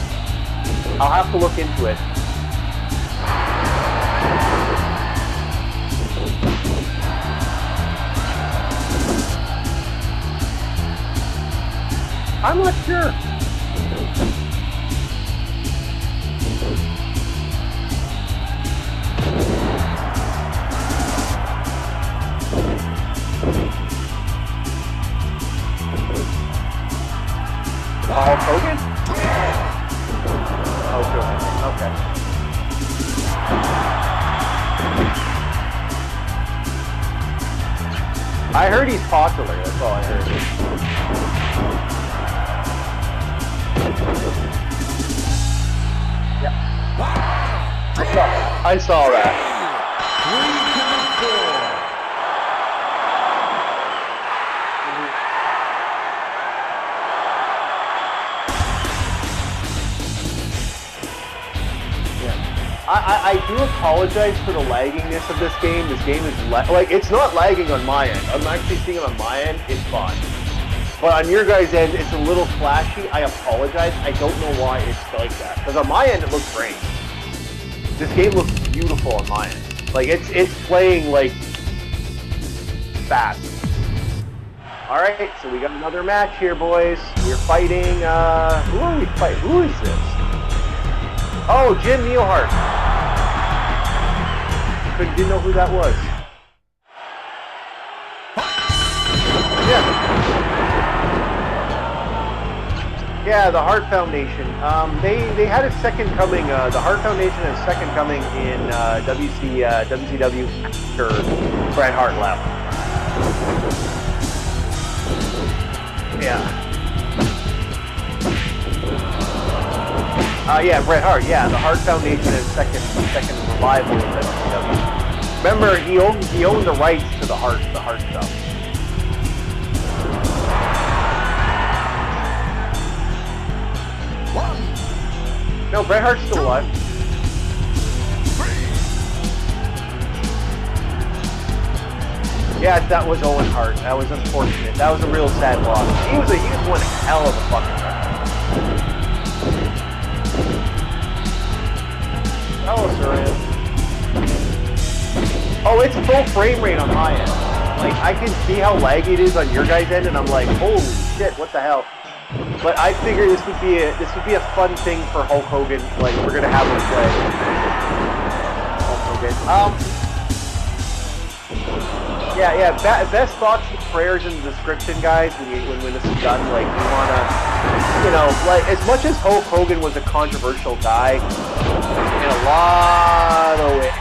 I'll have to look into it. I'm not sure. Hulk Hogan? Oh, sure. Okay. I heard he's popular. That's all I heard. Yeah. I saw that. I do apologize for the lagginess of this game. This game is it's not lagging on my end. I'm actually seeing it on my end. It's fine. But on your guys' end, it's a little flashy. I apologize. I don't know why it's like that. Because on my end, it looks great. This game looks beautiful on my end. Like it's playing like fast. All right, so we got another match here, boys. We're fighting. Who are we fighting? Who is this? Oh, Jim Nealhart. Didn't know who that was. Yeah, the Hart Foundation. They had a second coming. The Hart Foundation had a second coming in WCW after Bret Hart left. Yeah. Yeah, Bret Hart. Yeah, the Hart Foundation had a second revival in WCW. Remember, he owned the rights to the Hart stuff. No, Bret Hart's still alive. Yeah, that was Owen Hart. That was unfortunate. That was a real sad loss. He was one hell of a fucking wrestler. Hello, Saran. Oh, it's full frame rate on my end. Like, I can see how laggy it is on your guys' end, and I'm like, holy shit, what the hell? But I figured this would be a fun thing for Hulk Hogan. Like, we're gonna have him play Hulk Hogan. Yeah. Best thoughts and prayers in the description, guys. When this is done, like, we wanna, like, as much as Hulk Hogan was a controversial guy in a lot of ways.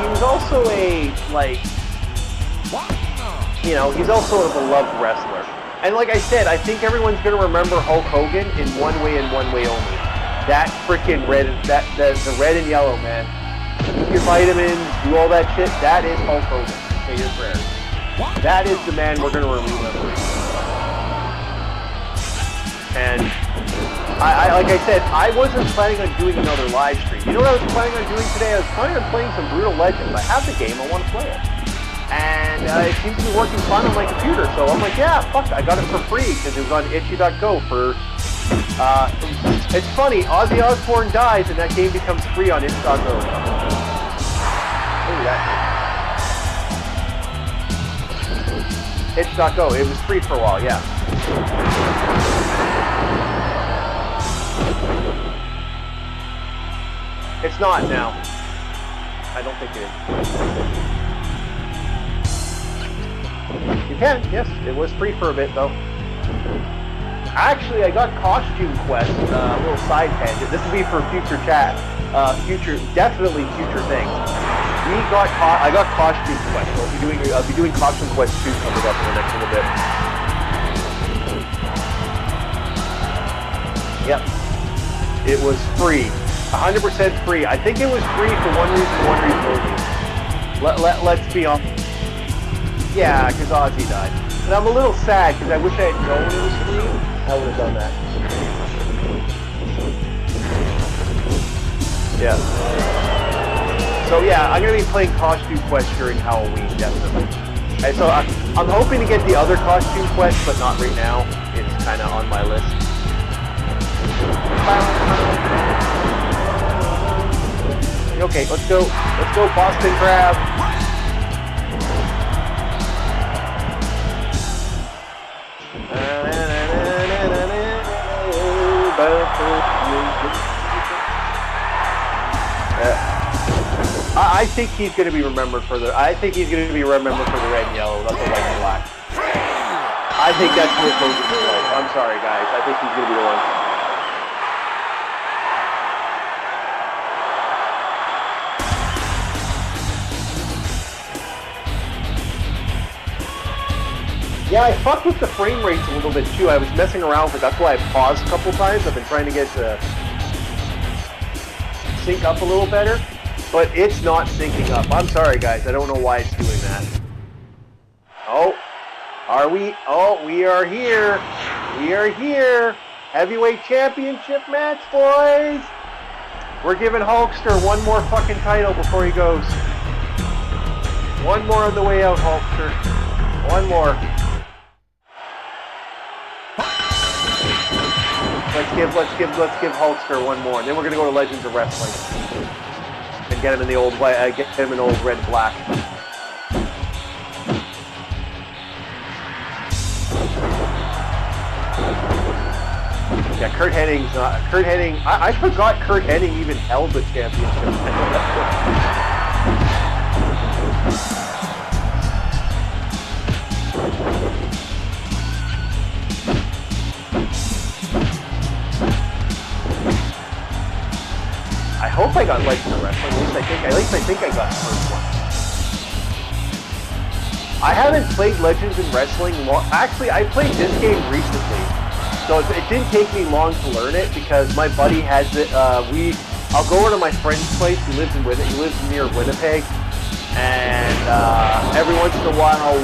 He was also he's also a beloved wrestler. And like I said, I think everyone's going to remember Hulk Hogan in one way and one way only. That freaking red, the red and yellow, man. Eat your vitamins, do all that shit. That is Hulk Hogan. Say your prayers. That is the man we're going to remember. And like I said, I wasn't planning on doing another live stream. You know what I was planning on doing today? I was planning on playing some Brutal Legends. I have the game, I want to play it. And it seems to be working fine on my computer, so I'm like, yeah, fuck, I got it for free, because it was on itchy.go for, it's funny, Ozzy Osbourne dies, and that game becomes free on itch.go. Look at that. Itch.go, it was free for a while, yeah. It's not now. I don't think it is. You can, yes. It was free for a bit, though. Actually, I got Costume Quest, a little side tangent. This will be for future chat. Definitely future things. I got Costume Quest. So I'll be doing Costume Quest 2 coming up in the next little bit. Yep. It was free. 100% free. I think it was free for one reason only. Let's be honest. Yeah, because Ozzy died. And I'm a little sad because I wish I had known it was free. I would have done that. Yeah. So yeah, I'm going to be playing Costume Quest during Halloween, definitely. And so I'm hoping to get the other Costume Quest, but not right now. It's kind of on my list. Okay, let's go Boston Crab. I think he's going to be remembered for the. I think he's going to be remembered for the red and yellow, not the white and black. I think that's what Hogan is like. I'm sorry, guys. I think he's going to be the one. Yeah, I fucked with the frame rates a little bit too. I was messing around with it. That's why I paused a couple times. I've been trying to get sync up a little better, but it's not syncing up. I'm sorry, guys. I don't know why it's doing that. Oh, are we? Oh, we are here. We are here. Heavyweight championship match, boys. We're giving Hulkster one more fucking title before he goes. One more on the way out, Hulkster. One more. Let's give Hulkster one more, and then we're gonna go to Legends of Wrestling and get him in the old white, get him in old red and black. Yeah, Kurt Henning's not. Kurt Hennig. I forgot Kurt Hennig even held the championship. I got legs in wrestling. At least I think I got the first one. I haven't played Legends in Wrestling. Actually, I played this game recently, so it didn't take me long to learn it because my buddy has it. I'll go over to my friend's place. He lives near Winnipeg, and every once in a while I'll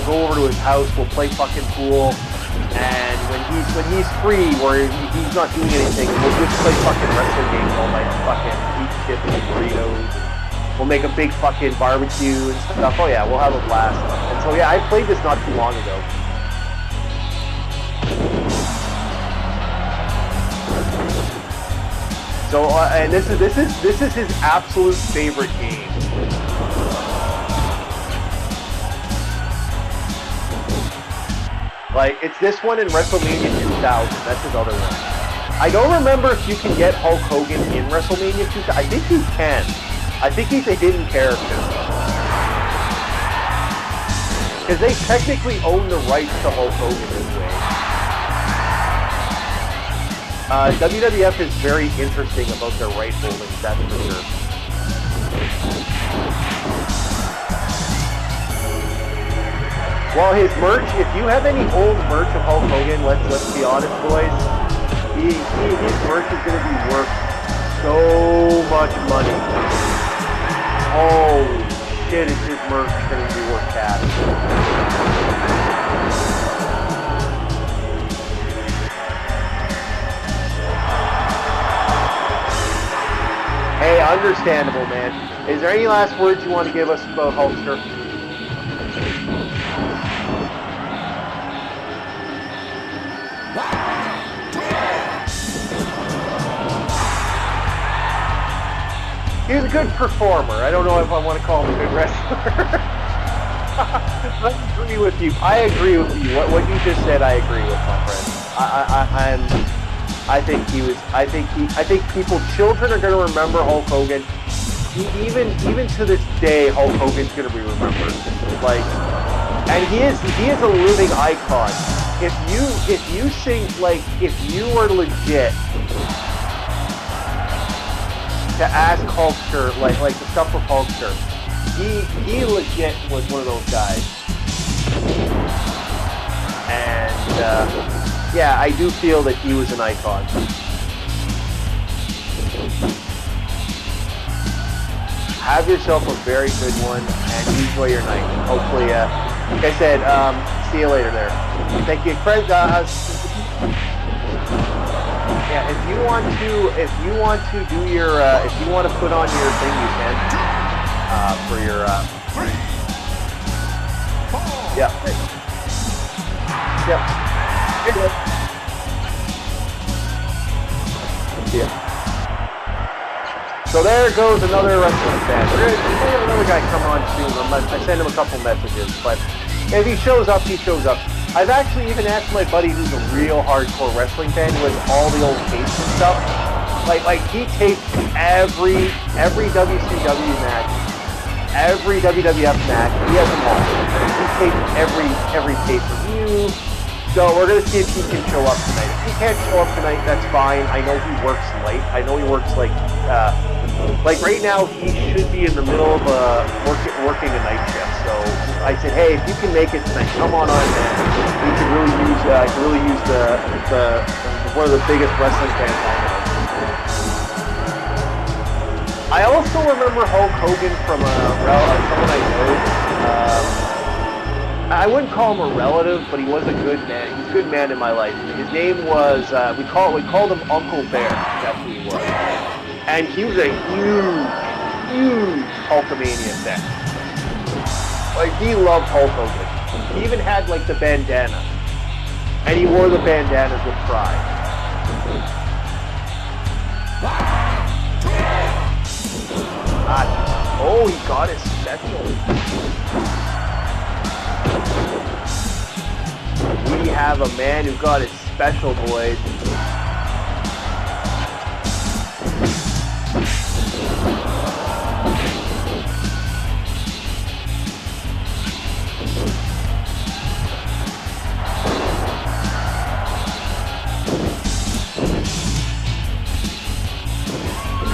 go over to his house. We'll play fucking pool, and when he's free, where he's not doing anything, we'll just play fucking wrestling games all night. Fucking eat chips and burritos. We'll make a big fucking barbecue and stuff. Oh yeah, we'll have a blast. And so yeah, I played this not too long ago. So and this is his absolute favorite game. Like it's this one in WrestleMania 2000. That's his other one. I don't remember if you can get Hulk Hogan in WrestleMania 2000. I think you can. I think he's a hidden character. Because they technically own the rights to Hulk Hogan anyway. WWF is very interesting about their right holdings, that's for sure. Well, his merch, if you have any old merch of Hulk Hogan, let's be honest, boys, his merch is going to be worth so much money. Holy shit, is his merch going to be worth cash. Hey, understandable, man. Is there any last words you want to give us about Hulkster? He's a good performer. I don't know if I want to call him a good wrestler. I agree with you. What you just said, I agree with, my friend. I think children are going to remember Hulk Hogan. Even to this day, Hulk Hogan's going to be remembered. Like, and he is a living icon. If you were legit to ask Hulkster, like the stuff with Hulkster, he legit was one of those guys. And yeah, I do feel that he was an icon. Have yourself a very good one and enjoy your night. Hopefully, like I said, see you later there. Thank you, friends. Yeah, if you want to do your, if you want to put on your thing, you can. For your, yeah. Yep. Yeah. So there goes another wrestling fan. We're gonna have another guy come on soon. I sent him a couple messages, but if he shows up, he shows up. I've actually even asked my buddy who's a real hardcore wrestling fan who has all the old tapes and stuff. Like he taped every WCW match, every WWF match. He has them all. He taped every pay-per-view. So we're gonna see if he can show up tonight. If he can't show up tonight, that's fine. I know he works late. I know he works like right now he should be in the middle of working a night shift. So I said, hey, if you can make it tonight, come on, man. We could really use the one of the biggest wrestling fans I know. I also remember Hulk Hogan from someone I know. I wouldn't call him a relative, but he was a good man. He was a good man in my life. His name was we called him Uncle Bear. That's who he was. And he was a huge Hulkamania fan. Like, he loved Hulk Hogan. He even had, like, the bandana. And he wore the bandanas with pride. Oh, he got his special. We have a man who got his special, boys.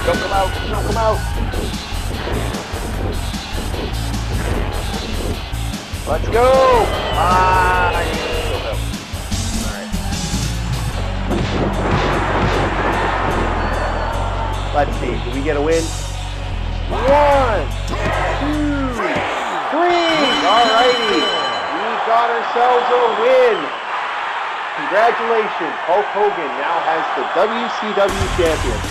Choke him out. Choke him out. Let's go. Ah, I need to choke out. All right. Let's see. Do we get a win? 1, 2, 3. Alrighty. We got ourselves a win. Congratulations. Hulk Hogan now has the WCW champion.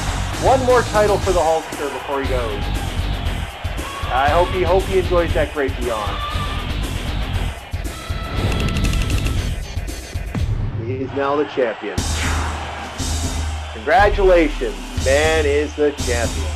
One more title for the Hulkster before he goes. I hope he enjoys that great beyond. He is now the champion. Congratulations. Man is the champion.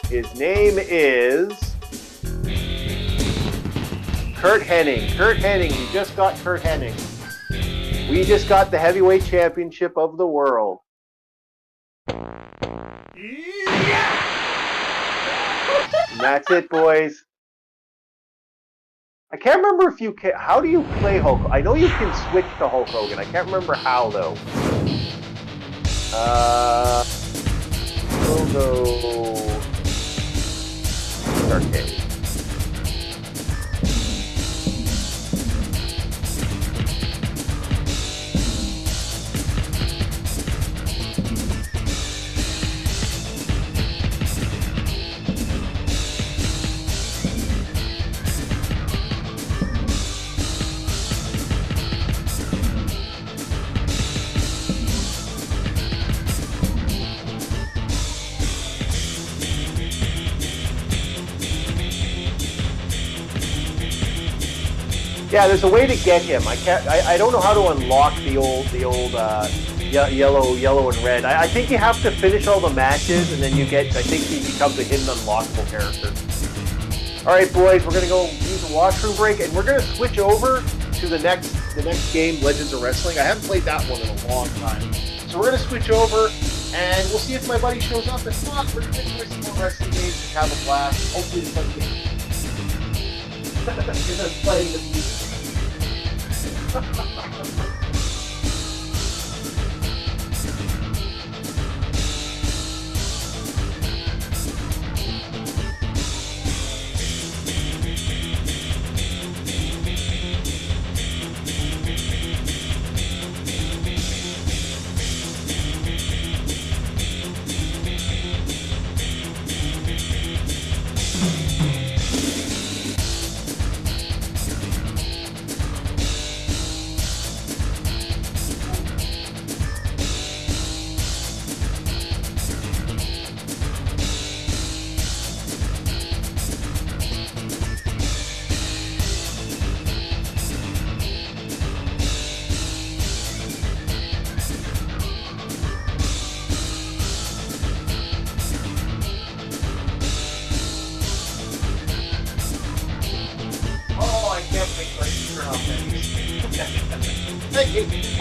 His name is Curt Hennig. Curt Hennig. We just got Curt Hennig. We just got the heavyweight championship of the world. Yeah! And that's it, boys. I can't remember if you can. How do you play Hulk? I know you can switch to Hulk Hogan. I can't remember how though. We'll go arcade. Yeah, there's a way to get him. I don't know how to unlock the old yellow and red. I think you have to finish all the matches, and then you get. I think he becomes a hidden unlockable character. All right, boys, we're gonna go use a washroom break, and we're gonna switch over to the next game, Legends of Wrestling. I haven't played that one in a long time, so we're gonna switch over, and we'll see if my buddy shows up. If not, we're gonna play some more wrestling games and have a blast. Hopefully, it's fun game. Because I'm playing the music.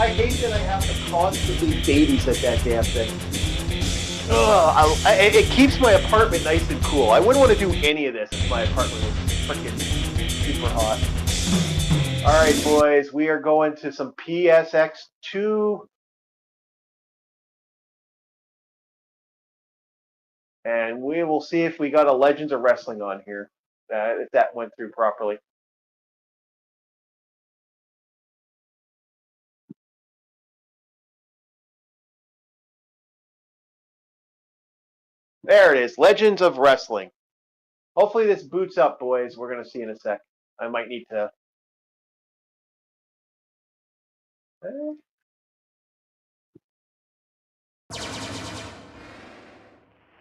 I hate that I have to constantly babysit that damn thing. It keeps my apartment nice and cool. I wouldn't want to do any of this if my apartment was freaking super hot. Alright, boys, we are going to some PSX2. And we will see if we got a Legends of Wrestling on here. If that went through properly. There it is, Legends of Wrestling. Hopefully this boots up, boys. We're going to see in a sec. I might need to...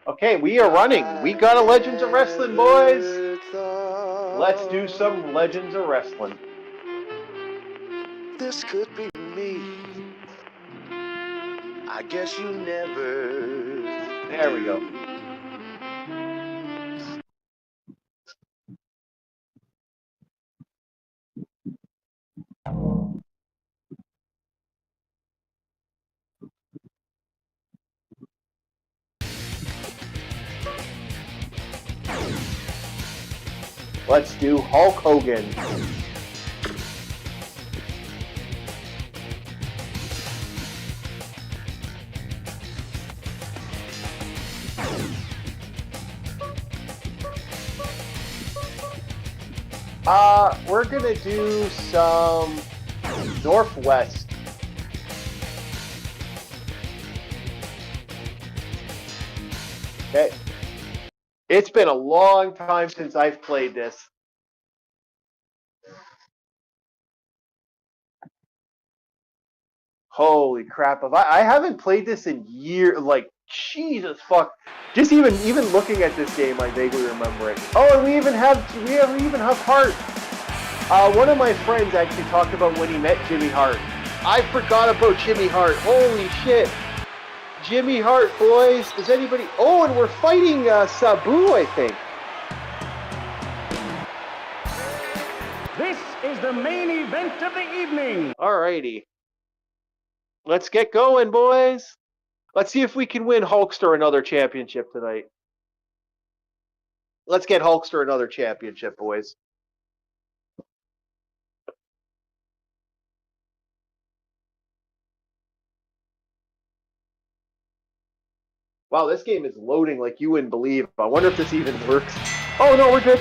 Okay, we are running. We got a Legends of Wrestling, boys. Let's do some Legends of Wrestling. This could be me. I guess you never. There we go. Let's do Hulk Hogan. We're gonna do some Northwest. Okay. It's been a long time since I've played this. Holy crap! I haven't played this in years. Like Jesus fuck! Just even looking at this game, I vaguely remember it. Oh, and we even have Hart. One of my friends actually talked about when he met Jimmy Hart. I forgot about Jimmy Hart. Holy shit! Jimmy Hart, boys. Is anybody? Oh, and we're fighting Sabu, I think. This is the main event of the evening. Alrighty. Let's get going, boys. Let's see if we can win Hulkster another championship tonight. Let's get Hulkster another championship, boys. Wow, this game is loading like you wouldn't believe. I wonder if this even works. Oh, no, we're good.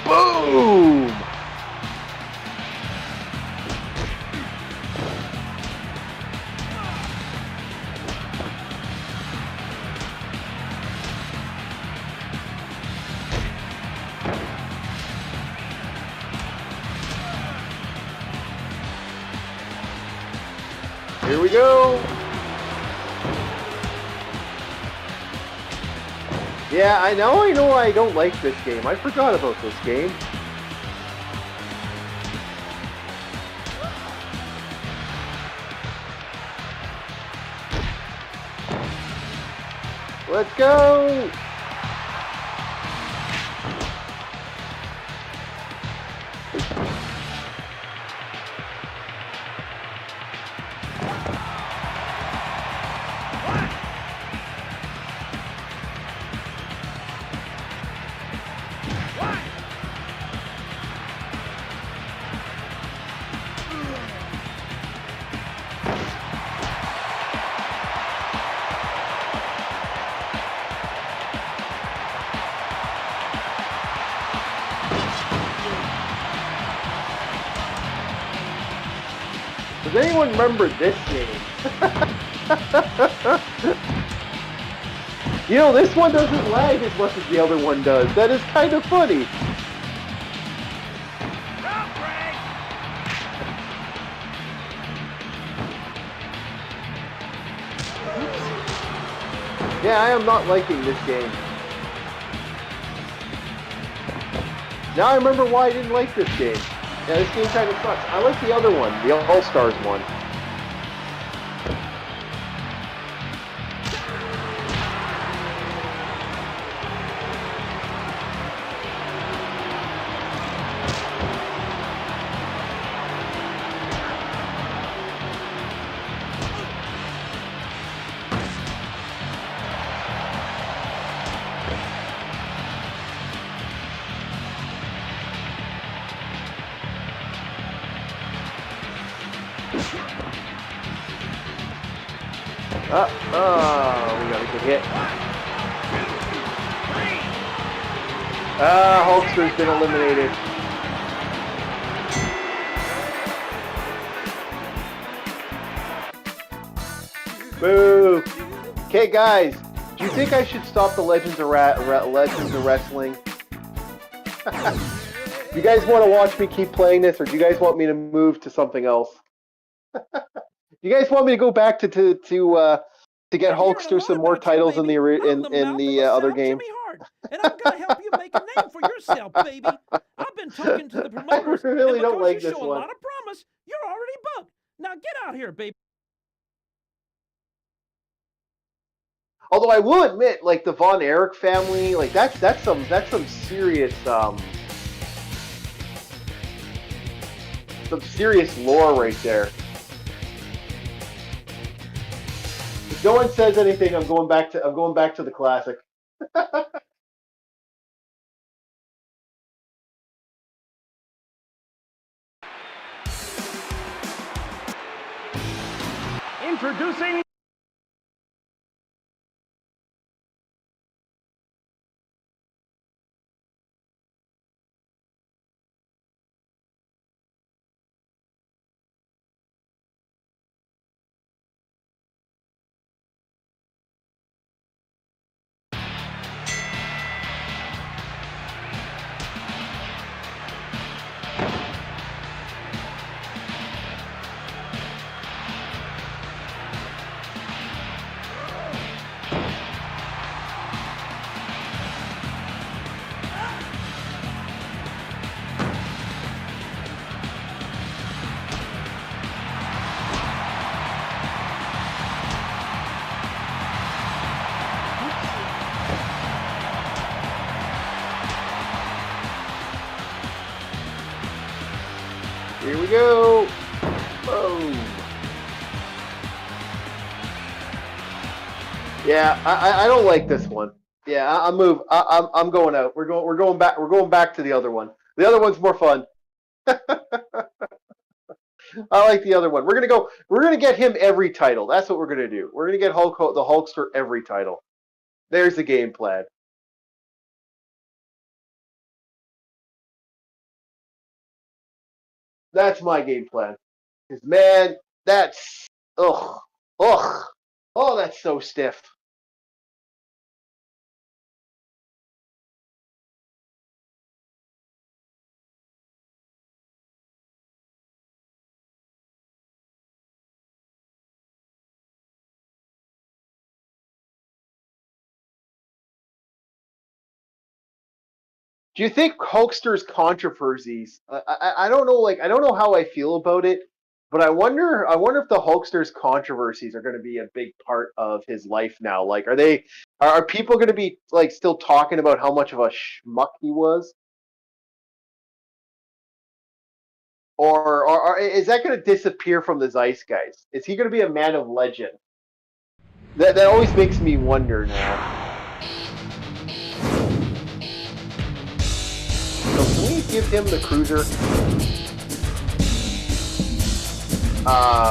Boom! Here we go. Yeah, I know I don't like this game. I forgot about this game. Let's go! Does anyone remember this game? You know, this one doesn't lag as much as the other one does. That is kind of funny. Yeah, I am not liking this game. Now I remember why I didn't like this game. Yeah, this game kind of sucks. I like the other one, the All-Stars one. We got a good hit. Hulkster's been eliminated. Boo! Okay, guys, do you think I should stop the Legends of Wrestling? You guys want to watch me keep playing this, or do you guys want me to move to something else? You guys want me to go back to get Hulkster some more titles in the other game? And I'm gonna help you make a name for yourself, baby. I've been talking to the promoters, I really and don't like you this show one. a lot of promise, you're already booked. Now get out here, baby. Although I will admit, like the Von Erich family, like that's some serious lore right there. no one says anything, I'm going back to the classic. Introducing Here we go. Boom. Yeah, I don't like this one. Yeah, I'm going out. We're going back. We're going back to the other one. The other one's more fun. I like the other one. We're gonna get him every title. That's what we're gonna do. We're gonna get the Hulkster every title. There's the game plan. That's my game plan. Because man, that's ugh, oh, that's so stiff. Do you think Hulkster's controversies? I don't know. Like I don't know how I feel about it, but I wonder. I wonder if the Hulkster's controversies are going to be a big part of his life now. Like, are people going to be like still talking about how much of a schmuck he was, or is that going to disappear from the zeitgeist? Is he going to be a man of legend? That always makes me wonder now. So can we give him the cruiser?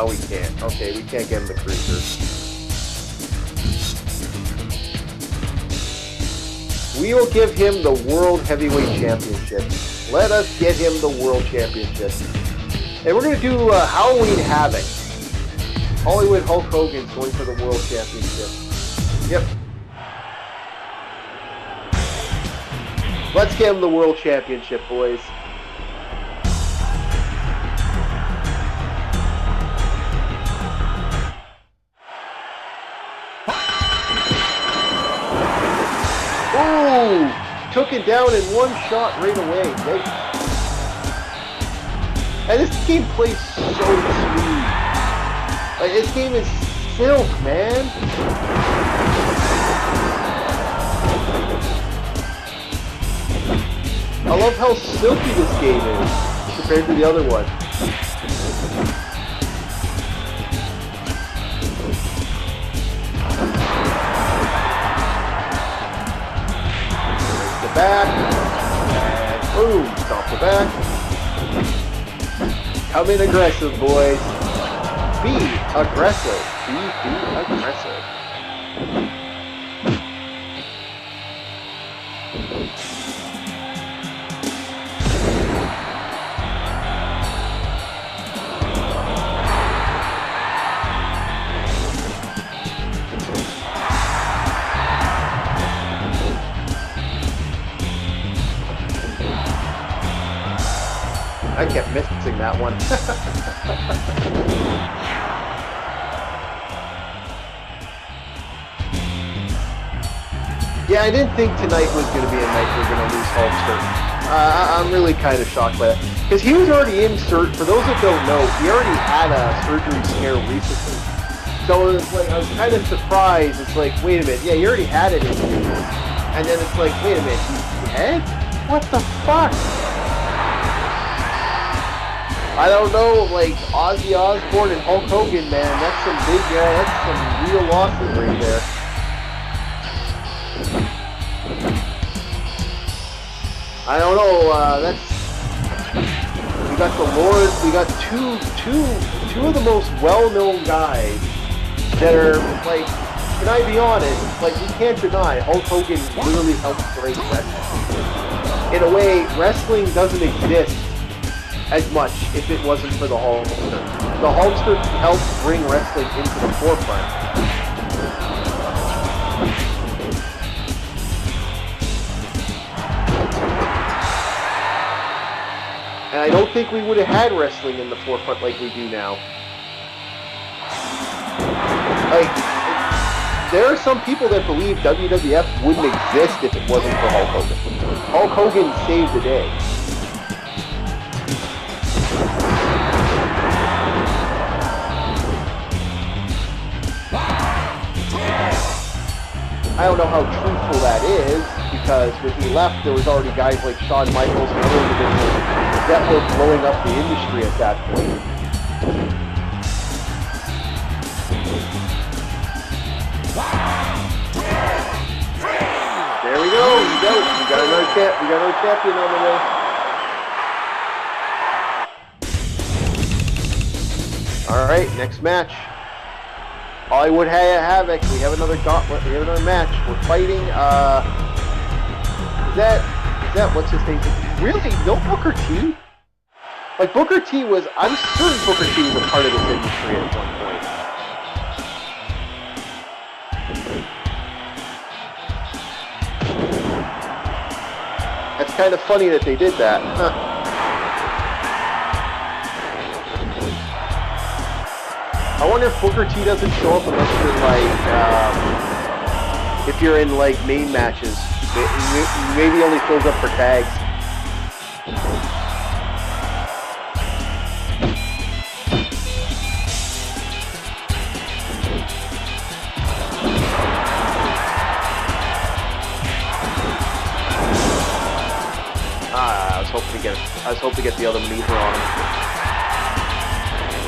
We can't. Okay, we can't give him the cruiser. We will give him the World Heavyweight Championship. Let us get him the World Championship. And we're going to do Halloween Havoc. Hollywood Hulk Hogan's going for the World Championship. Yep. Let's get him the World Championship, boys. Ooh! Took it down in one shot right away. Nice. And this game plays so smooth. Like, this game is silk, man. I love how silky this game is compared to the other one. The back, and boom, stop the back. Come in aggressive, boys. Be aggressive. Be aggressive. I kept missing that one. Yeah, I didn't think tonight was going to be a night we we're going to lose Hulkster. I'm really kind of shocked by that. Because he was already in surgery. For those that don't know, he already had a surgery scare recently. So it was like, I was kind of surprised. It's like, wait a minute. Yeah, you already had it in you. And then it's like, wait a minute. He's dead? What the fuck? I don't know, like Ozzy Osbourne and Hulk Hogan, man, that's some big, that's some real losses right there. I don't know, we got the Lord, we got two of the most well-known guys that are, like, can I be honest, like, you can't deny, Hulk Hogan literally helped break wrestling. In a way, wrestling doesn't exist as much if it wasn't for the Hulkster. The Hulkster helped bring wrestling into the forefront. And I don't think we would have had wrestling in the forefront like we do now. Like, there are some people that believe WWF wouldn't exist if it wasn't for Hulk Hogan. Hulk Hogan saved the day. I don't know how truthful that is, because when he left, there was already guys like Shawn Michaels and other individuals that were blowing up the industry at that point. There we go. We got another champion on the way. All right, next match. Hollywood Havoc. We have another gauntlet. We have another match. We're fighting. Is that what's his name? Really? No Booker T? Like Booker T was. I'm certain Booker T was a part of this industry at one point. That's kind of funny that they did that. Huh. I wonder if Booker T doesn't show up unless you're like, if you're in like main matches. Maybe he only shows up for tags. I was hoping to get the other maneuver on him.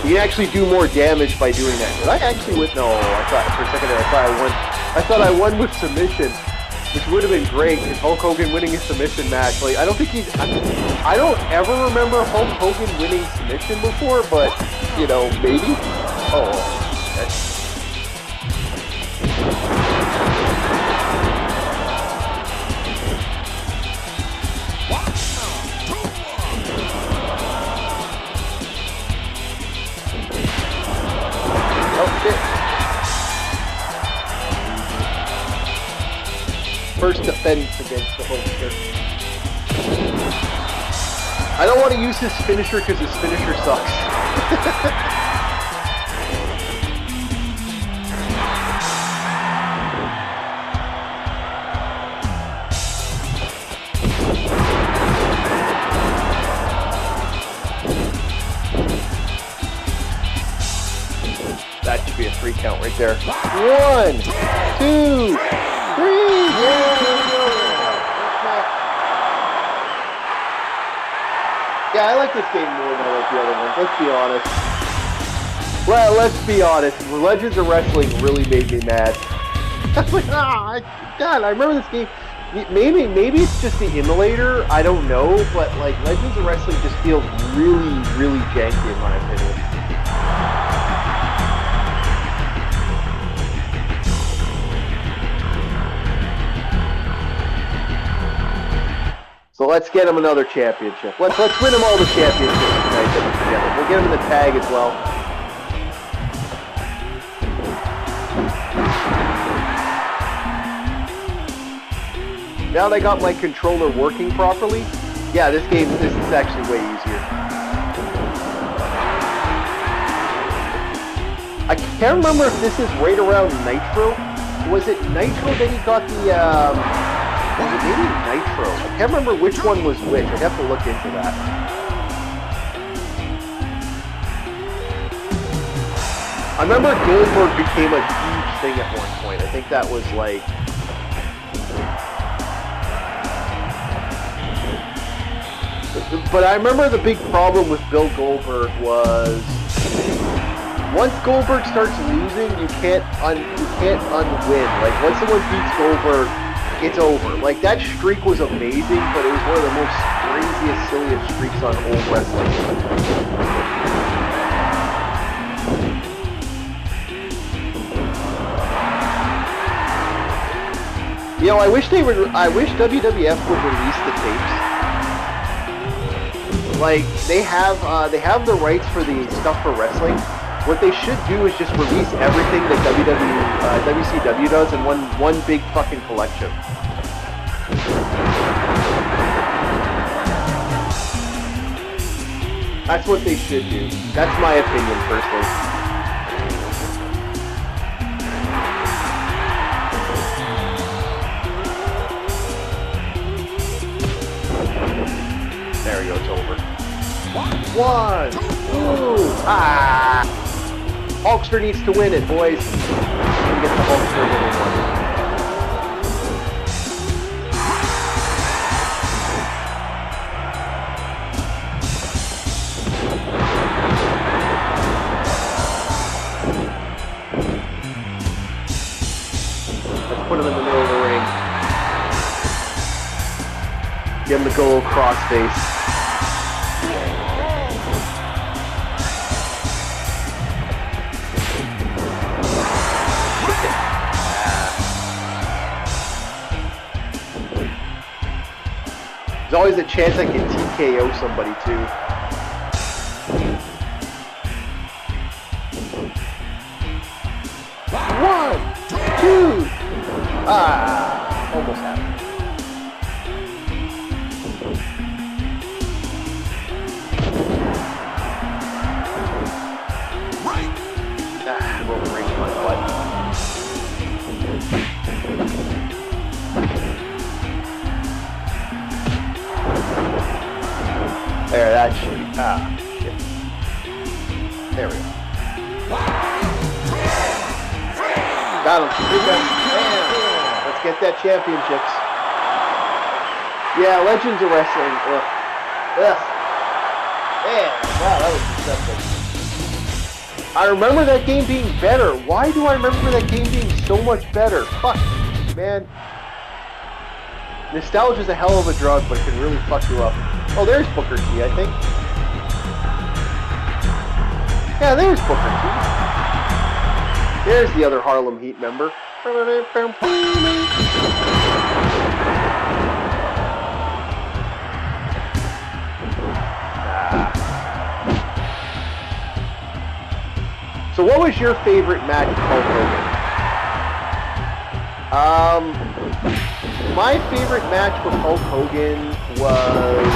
You actually do more damage by doing that. Did I actually win? No, I thought for a second there, I thought I won with submission, which would have been great if Hulk Hogan winning a submission match. Like, I don't ever remember Hulk Hogan winning submission before, but, you know, maybe. Oh, that's... First defense against the Hulkster. I don't want to use his finisher because his finisher sucks. That should be a 3 count right there. 1, 2, 3. Yeah, I like this game more than I like the other ones. Let's be honest. Well, let's be honest. Legends of Wrestling really made me mad. I was like, God, I remember this game. Maybe it's just the emulator. I don't know, but like Legends of Wrestling just feels really, really janky in my opinion. So let's get him another championship. Let's win him all the championships tonight that we're together. We'll get him the tag as well. Now they got my controller working properly. Yeah, this is actually way easier. I can't remember if this is right around Nitro. Was it Nitro that he got the was it maybe Nitro? I can't remember which one was which. I'd have to look into that. I remember Goldberg became a huge thing at one point. I think that was like... But I remember the big problem with Bill Goldberg was once Goldberg starts losing, you can't unwin. Like once someone beats Goldberg, it's over. Like that streak was amazing, but it was one of the most craziest, silliest streaks on old wrestling. You know, I wish WWF would release the tapes. Like they have the rights for the stuff for wrestling. What they should do is just release everything that WCW does in one big fucking collection. That's what they should do. That's my opinion, personally. There we go, it's over. 1, 2, Hulkster needs to win it, boys. Get the Hulkster winning one. Let's put him in the middle of the ring. Give him the gold crossface. There's always a chance I can TKO somebody too. One, two. Almost happened. Roman Reigns my butt. There, that shit. Shit. There we go. Got him. Let's get that championships. Yeah, Legends of Wrestling. Ugh. Man, wow, that was disgusting. I remember that game being better. Why do I remember that game being so much better? Fuck, man. Nostalgia is a hell of a drug, but it can really fuck you up. Oh, there's Booker T, I think. Yeah, there's Booker T. There's the other Harlem Heat member. So what was your favorite match with Hulk Hogan? My favorite match with Hulk Hogan was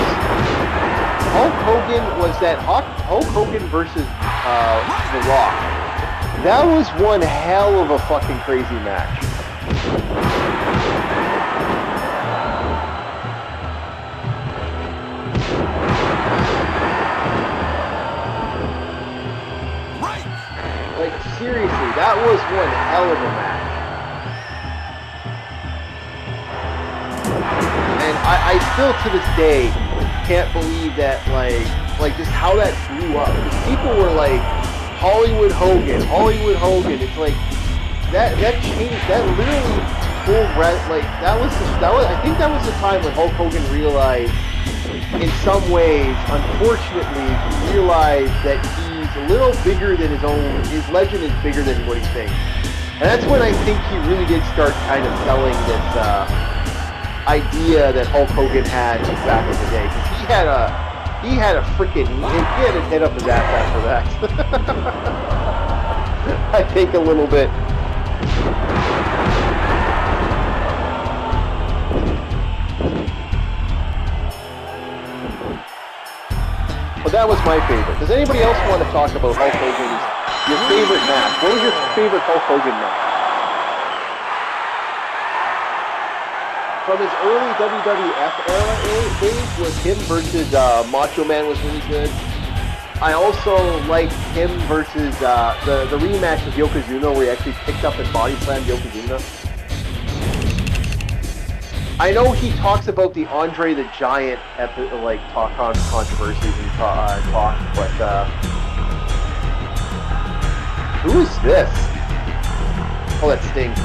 that Hulk Hogan versus The Rock. That was one hell of a fucking crazy match. Like, seriously, that was one hell of a match. And I still, to this day, can't believe that, like just how that blew up. Because people were like, Hollywood Hogan. It's like, that changed, that literally full, like, that was, I think that was the time when Hulk Hogan realized, in some ways, unfortunately, he realized that he's a little bigger than his legend is bigger than what he thinks. And that's when I think he really did start kind of selling this idea that Hulk Hogan had back in the day. Because he had a freaking, he had his head up his ass after that. I think a little bit. But that was my favorite. Does anybody else want to talk about Hulk Hogan's, your favorite match? What was your favorite Hulk Hogan match? From his early WWF era days, was him versus Macho Man was really good. I also liked him versus the rematch with Yokozuna, where he actually picked up and body slammed Yokozuna. I know he talks about the Andre the Giant talk on controversies and talk, but who is this? Oh, that's Sting.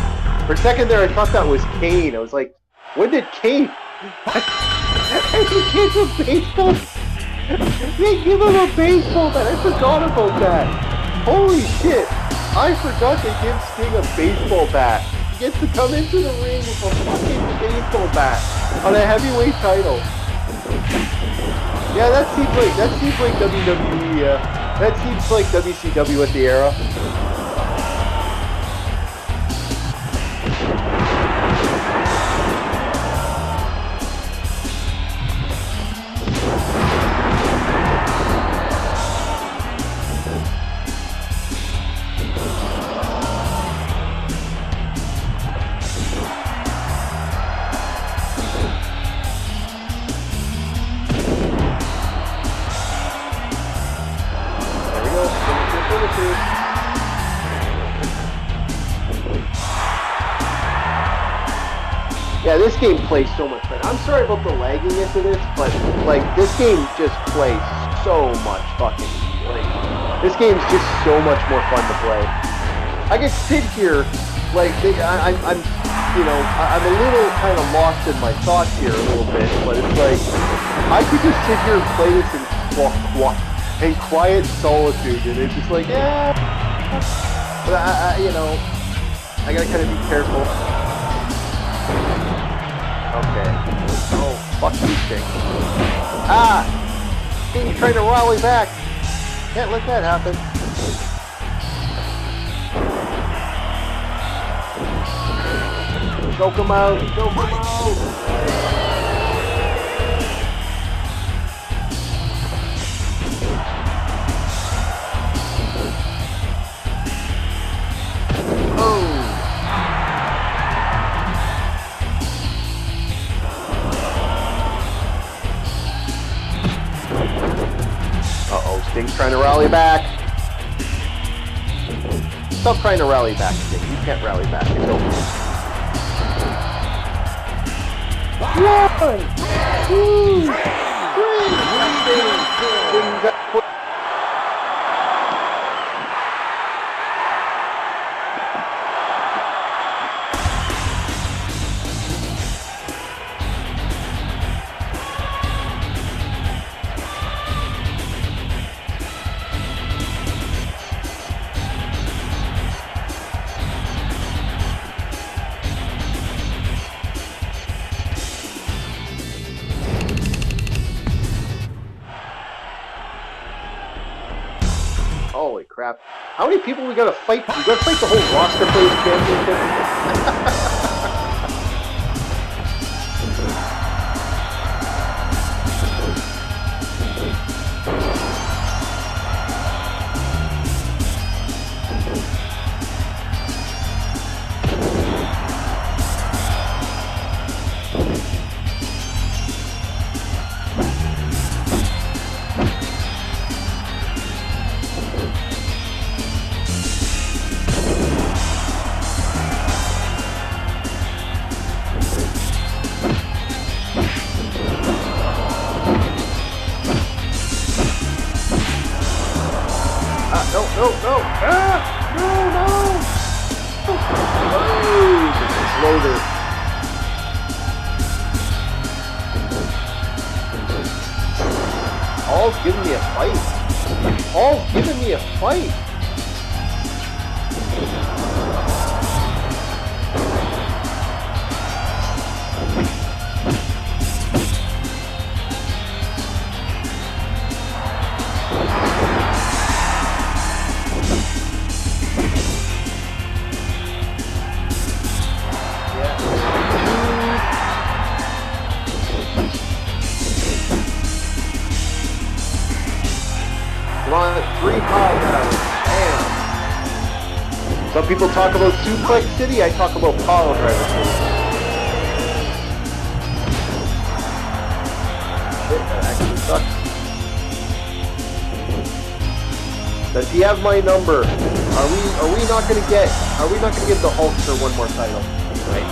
For a second there, I thought that was Kane. I was like, when did Kane? He gave him a baseball. They give him a baseball bat. I forgot about that. Holy shit! I forgot they give Sting a baseball bat. He gets to come into the ring with a fucking baseball bat on a heavyweight title. Yeah, that seems like WWE. That seems like WCW at the era. Yeah, this game plays so much better. I'm sorry about the lagginess of this, but like this game just plays so much fucking this game's just so much more fun to play. I can sit here like I'm a little kind of lost in my thoughts here a little bit, but it's like I could just sit here and play this in quiet solitude, and it's just like but I gotta kind of be careful. Okay. Oh, fuck you, Sting. Ah! Sting's trying to rally back. Can't let that happen. Choke him out. Choke him out. Sting's trying to rally back. Stop trying to rally back, Sting. You can't rally back. It's over. 1, 2, 3. Holy crap. How many people we gotta fight? We gotta fight the whole roster for this championship? No! Ah! No! Loader. All's giving me a fight. All's giving me a fight. Three pile drivers. Damn. Some people talk about Suplex City, I talk about pile driver city. Shit, that actually sucks. Does he have my number? Are we not gonna get the Hulkster one more title? Right.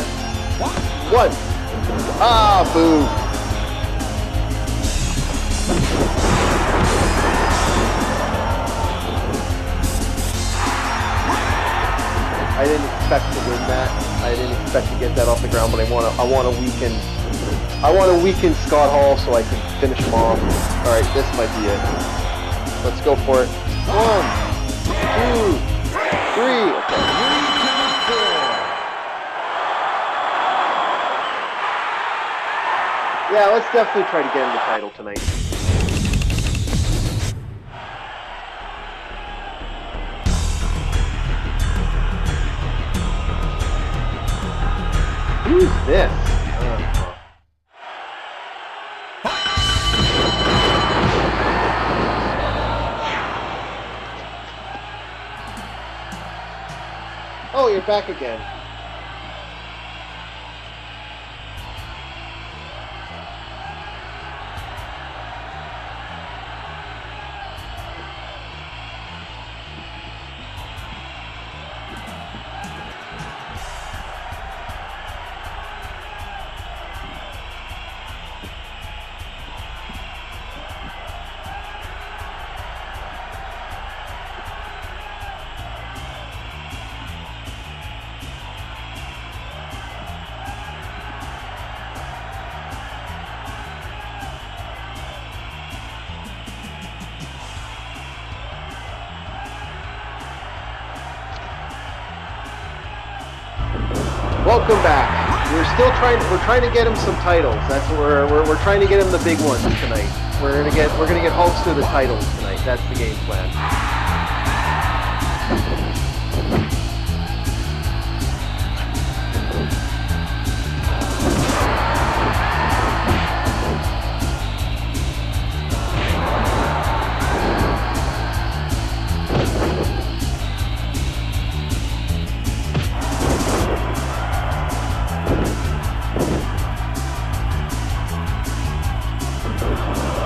on. One. Ah, boo. I didn't expect to win that. I didn't expect to get that off the ground, but I want to weaken Scott Hall so I can finish him off. All right, this might be it. Let's go for it. 1, 2, 3. Okay. Yeah, let's definitely try to get him the title tonight. Who's this? Oh, you're back again. Welcome back. We're trying to get him some titles. That's what we're trying to get him the big ones tonight. We're gonna get Hulkster the titles tonight. That's the game plan.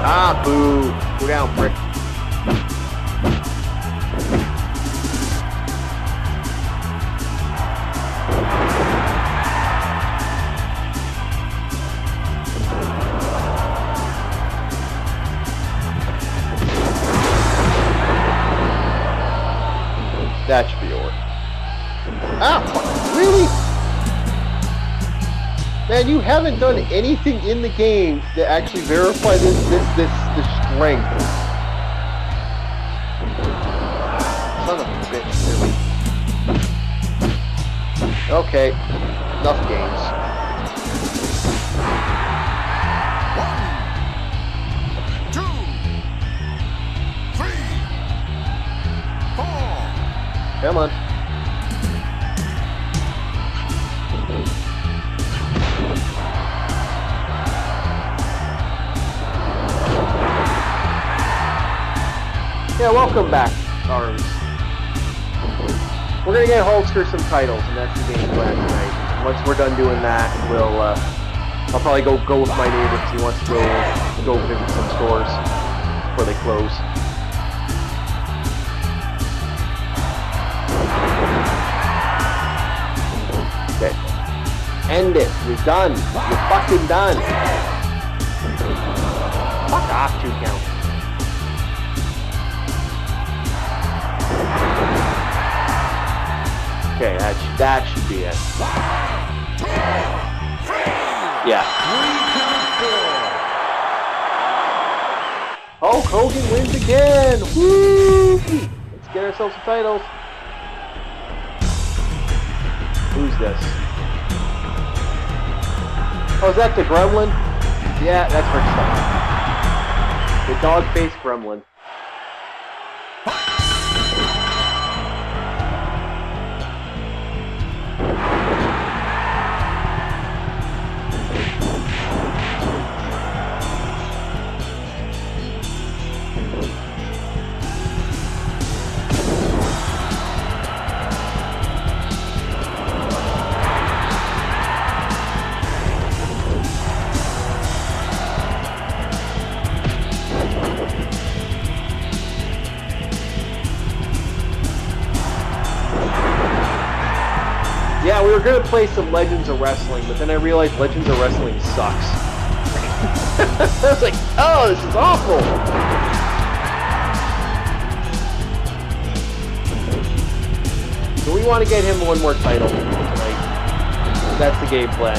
Ah, boo. Go down, prick. That should be yours. Ah, really? Man, you haven't done anything in the game to actually verify this strength. Son of a bitch, really. Okay, enough games. 1, 2, 3, 4. Come on. Yeah, welcome back, Arms. We're gonna get Hulkster some titles, and that's the game plan tonight. Once we're done doing that, we'll I'll probably go with my neighbor because he wants to go visit some stores before they close. Okay. End it. You're done. You're fucking done. Fuck off, 2 count. Okay, that should be it. 1, 2, 3. Yeah. Hulk Hogan wins again! Woo! Let's get ourselves some titles. Who's this? Oh, is that the Gremlin? Yeah, that's Rick Stein. The dog-faced Gremlin. gonna play some Legends of Wrestling, but then I realized Legends of Wrestling sucks. I was like, oh, this is awful. So we want to get him one more title tonight. That's the game plan.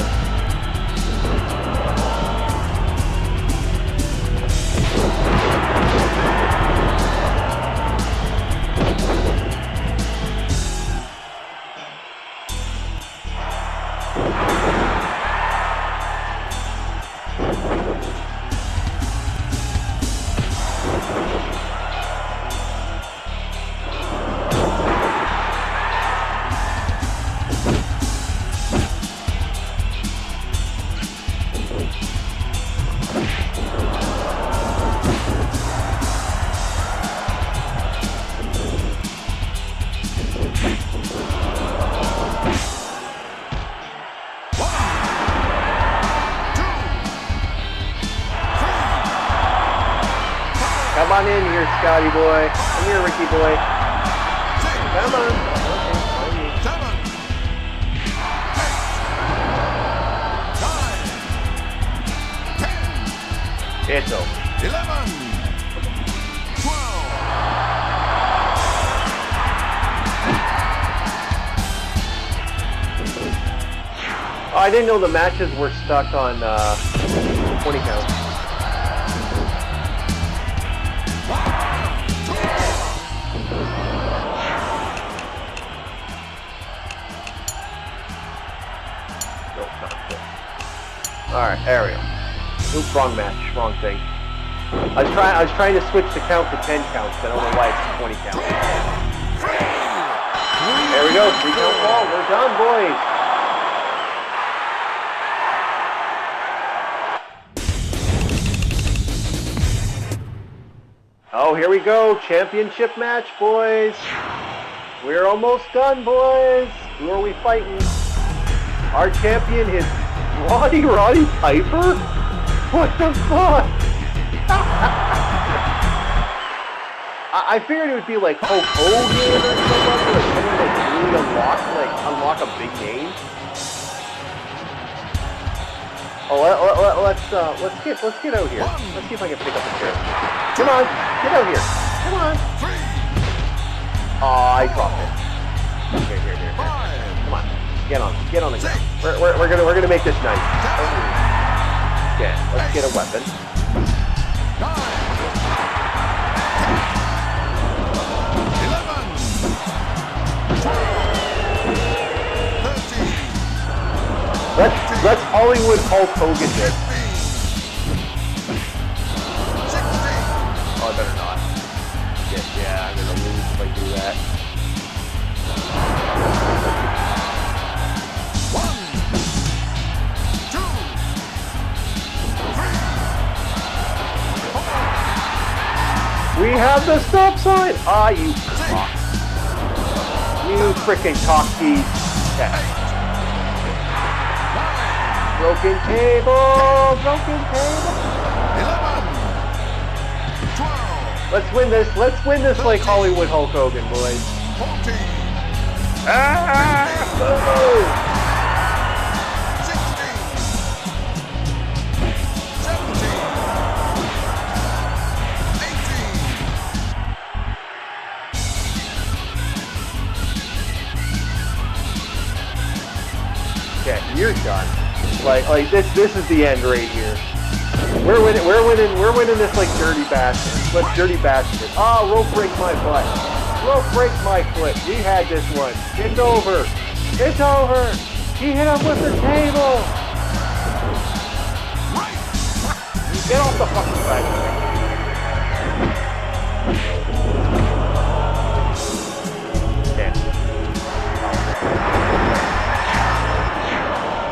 Come on in here, Scotty boy. Come here, Ricky boy. Come on. Okay, 7, 8, 9, 10, it's over. 11, 12. Oh, I didn't know the matches were stuck on 20 count. Nope, not good. Alright, there we go. Oops, wrong match, wrong thing. I was trying to switch the count to 10 counts, but I don't know why it's 20 count. There we go, 3 count ball. We're done, boys. Oh, here we go. Championship match, boys. We're almost done, boys. Who are we fighting? Our champion is Roddy Piper? What the fuck? I figured it would be like Hulk Hogan or something, like someone like really unlock a big name. Oh, let's get out here. Let's see if I can pick up a chair. Come on, get out here. Come on. Oh, I dropped it. Here. Come on, get on the ground. We're gonna make this nice. Okay, let's get a weapon. 11, 12, 13, Let's Hollywood Hulk Hogan this. 16. Oh, I better not. Yeah, I'm gonna lose if I do that. 1, 2, 3, 4. We have the stop sign! Ah, you cock. You frickin' cock teeth. Okay. Broken table! 11, 12, Let's win this like Hollywood Hulk Hogan, boys. 14, Ah! Oh! 17, 18. Okay, you're done. Like this is the end right here. We're winning this like dirty bastards. Let's dirty bastards. Oh, rope break my butt. Rope break my foot. We had this one. It's over. It's over. He hit him with the table. Get off the fucking side.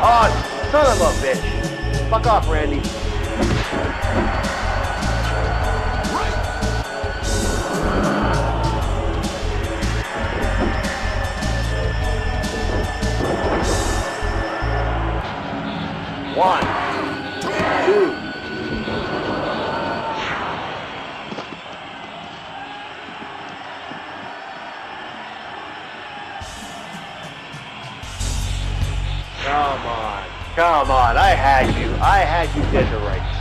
Oh, son of a bitch. Fuck off, Randy. One, two. Come on, I had you. I had you dead to rights.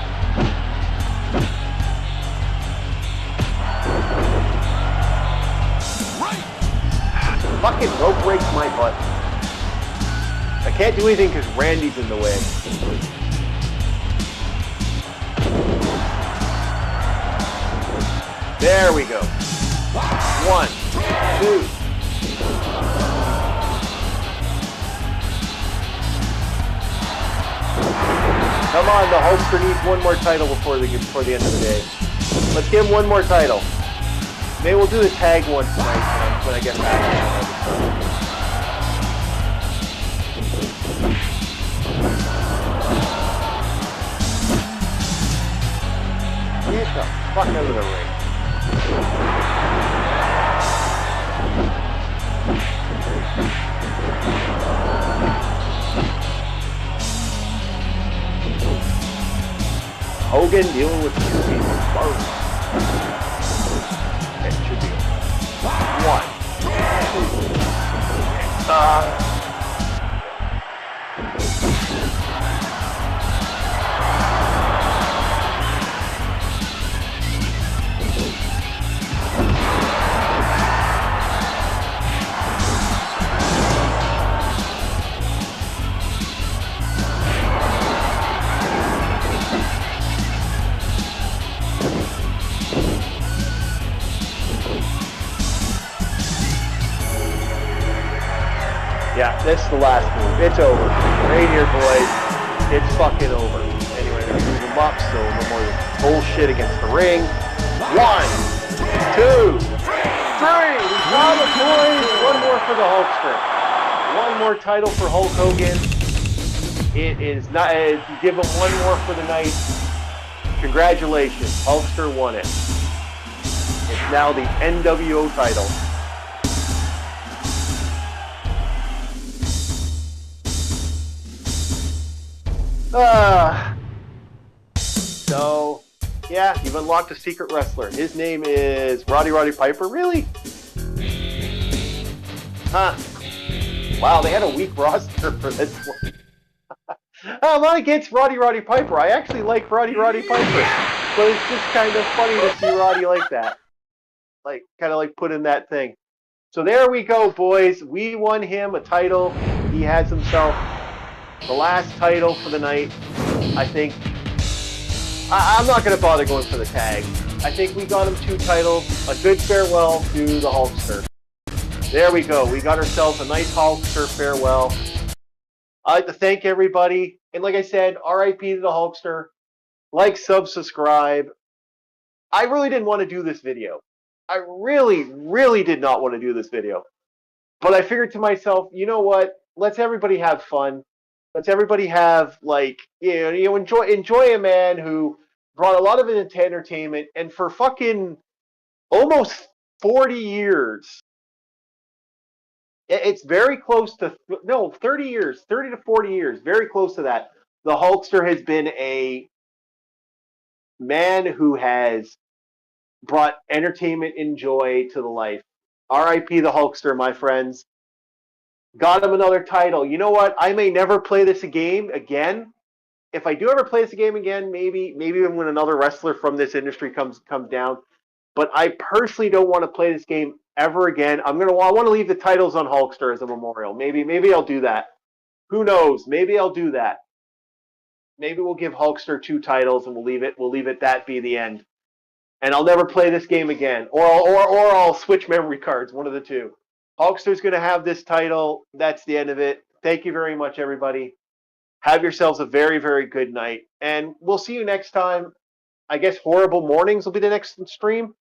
Fucking rope breaks my butt. I can't do anything because Randy's in the way. There we go. 1, 2. Come on, the Hulkster needs one more title before the end of the day. Let's give him one more title. Maybe we'll do the tag one tonight when I get back. Get the fuck out of the ring. Hogan dealing with two people first. It should be 1, 2. Yeah, this is the last move. It's over. Right here, boys. It's fucking over. Anyway, I'm gonna move him up so no more bullshit against the ring. 1, 2, 3. We got it, boys. One more for the Hulkster. One more title for Hulk Hogan. It is not. Give him one more for the night. Congratulations, Hulkster won it. It's now the NWO title. So, yeah, you've unlocked a secret wrestler. His name is R.i.p. Really? Huh. Wow, they had a weak roster for this one. I'm not against Roddy Piper. I actually like Roddy Piper. But it's just kind of funny to see Roddy like that. Like, kind of like put in that thing. So there we go, boys. We won him a title. He has himself the last title for the night. I think I'm not going to bother going for the tag. I think we got him 2 titles. A good farewell to the Hulkster. There we go. We got ourselves a nice Hulkster farewell. I'd like to thank everybody. And like I said, R.I.P. to the Hulkster. Like, subscribe. I really didn't want to do this video. I really did not want to do this video. But I figured to myself, you know what? Let's everybody have fun. Let's everybody have, like, enjoy a man who brought a lot of it into entertainment, and for fucking almost 40 years, it's very close to, 30 years, 30 to 40 years, very close to that. The Hulkster has been a man who has brought entertainment and joy to the life. R.I.P. the Hulkster, my friends. Got him another title. You know what? I may never play this game again. If I do ever play this game again, maybe when another wrestler from this industry comes down. But I personally don't want to play this game ever again. I want to leave the titles on Hulkster as a memorial. Maybe I'll do that. Who knows? Maybe I'll do that. Maybe we'll give Hulkster 2 titles and we'll leave it that be the end. And I'll never play this game again. Or I'll switch memory cards, one of the two. Hulkster's going to have this title. That's the end of it. Thank you very much, everybody. Have yourselves a very, very good night. And we'll see you next time. I guess Horrible Mornings will be the next stream.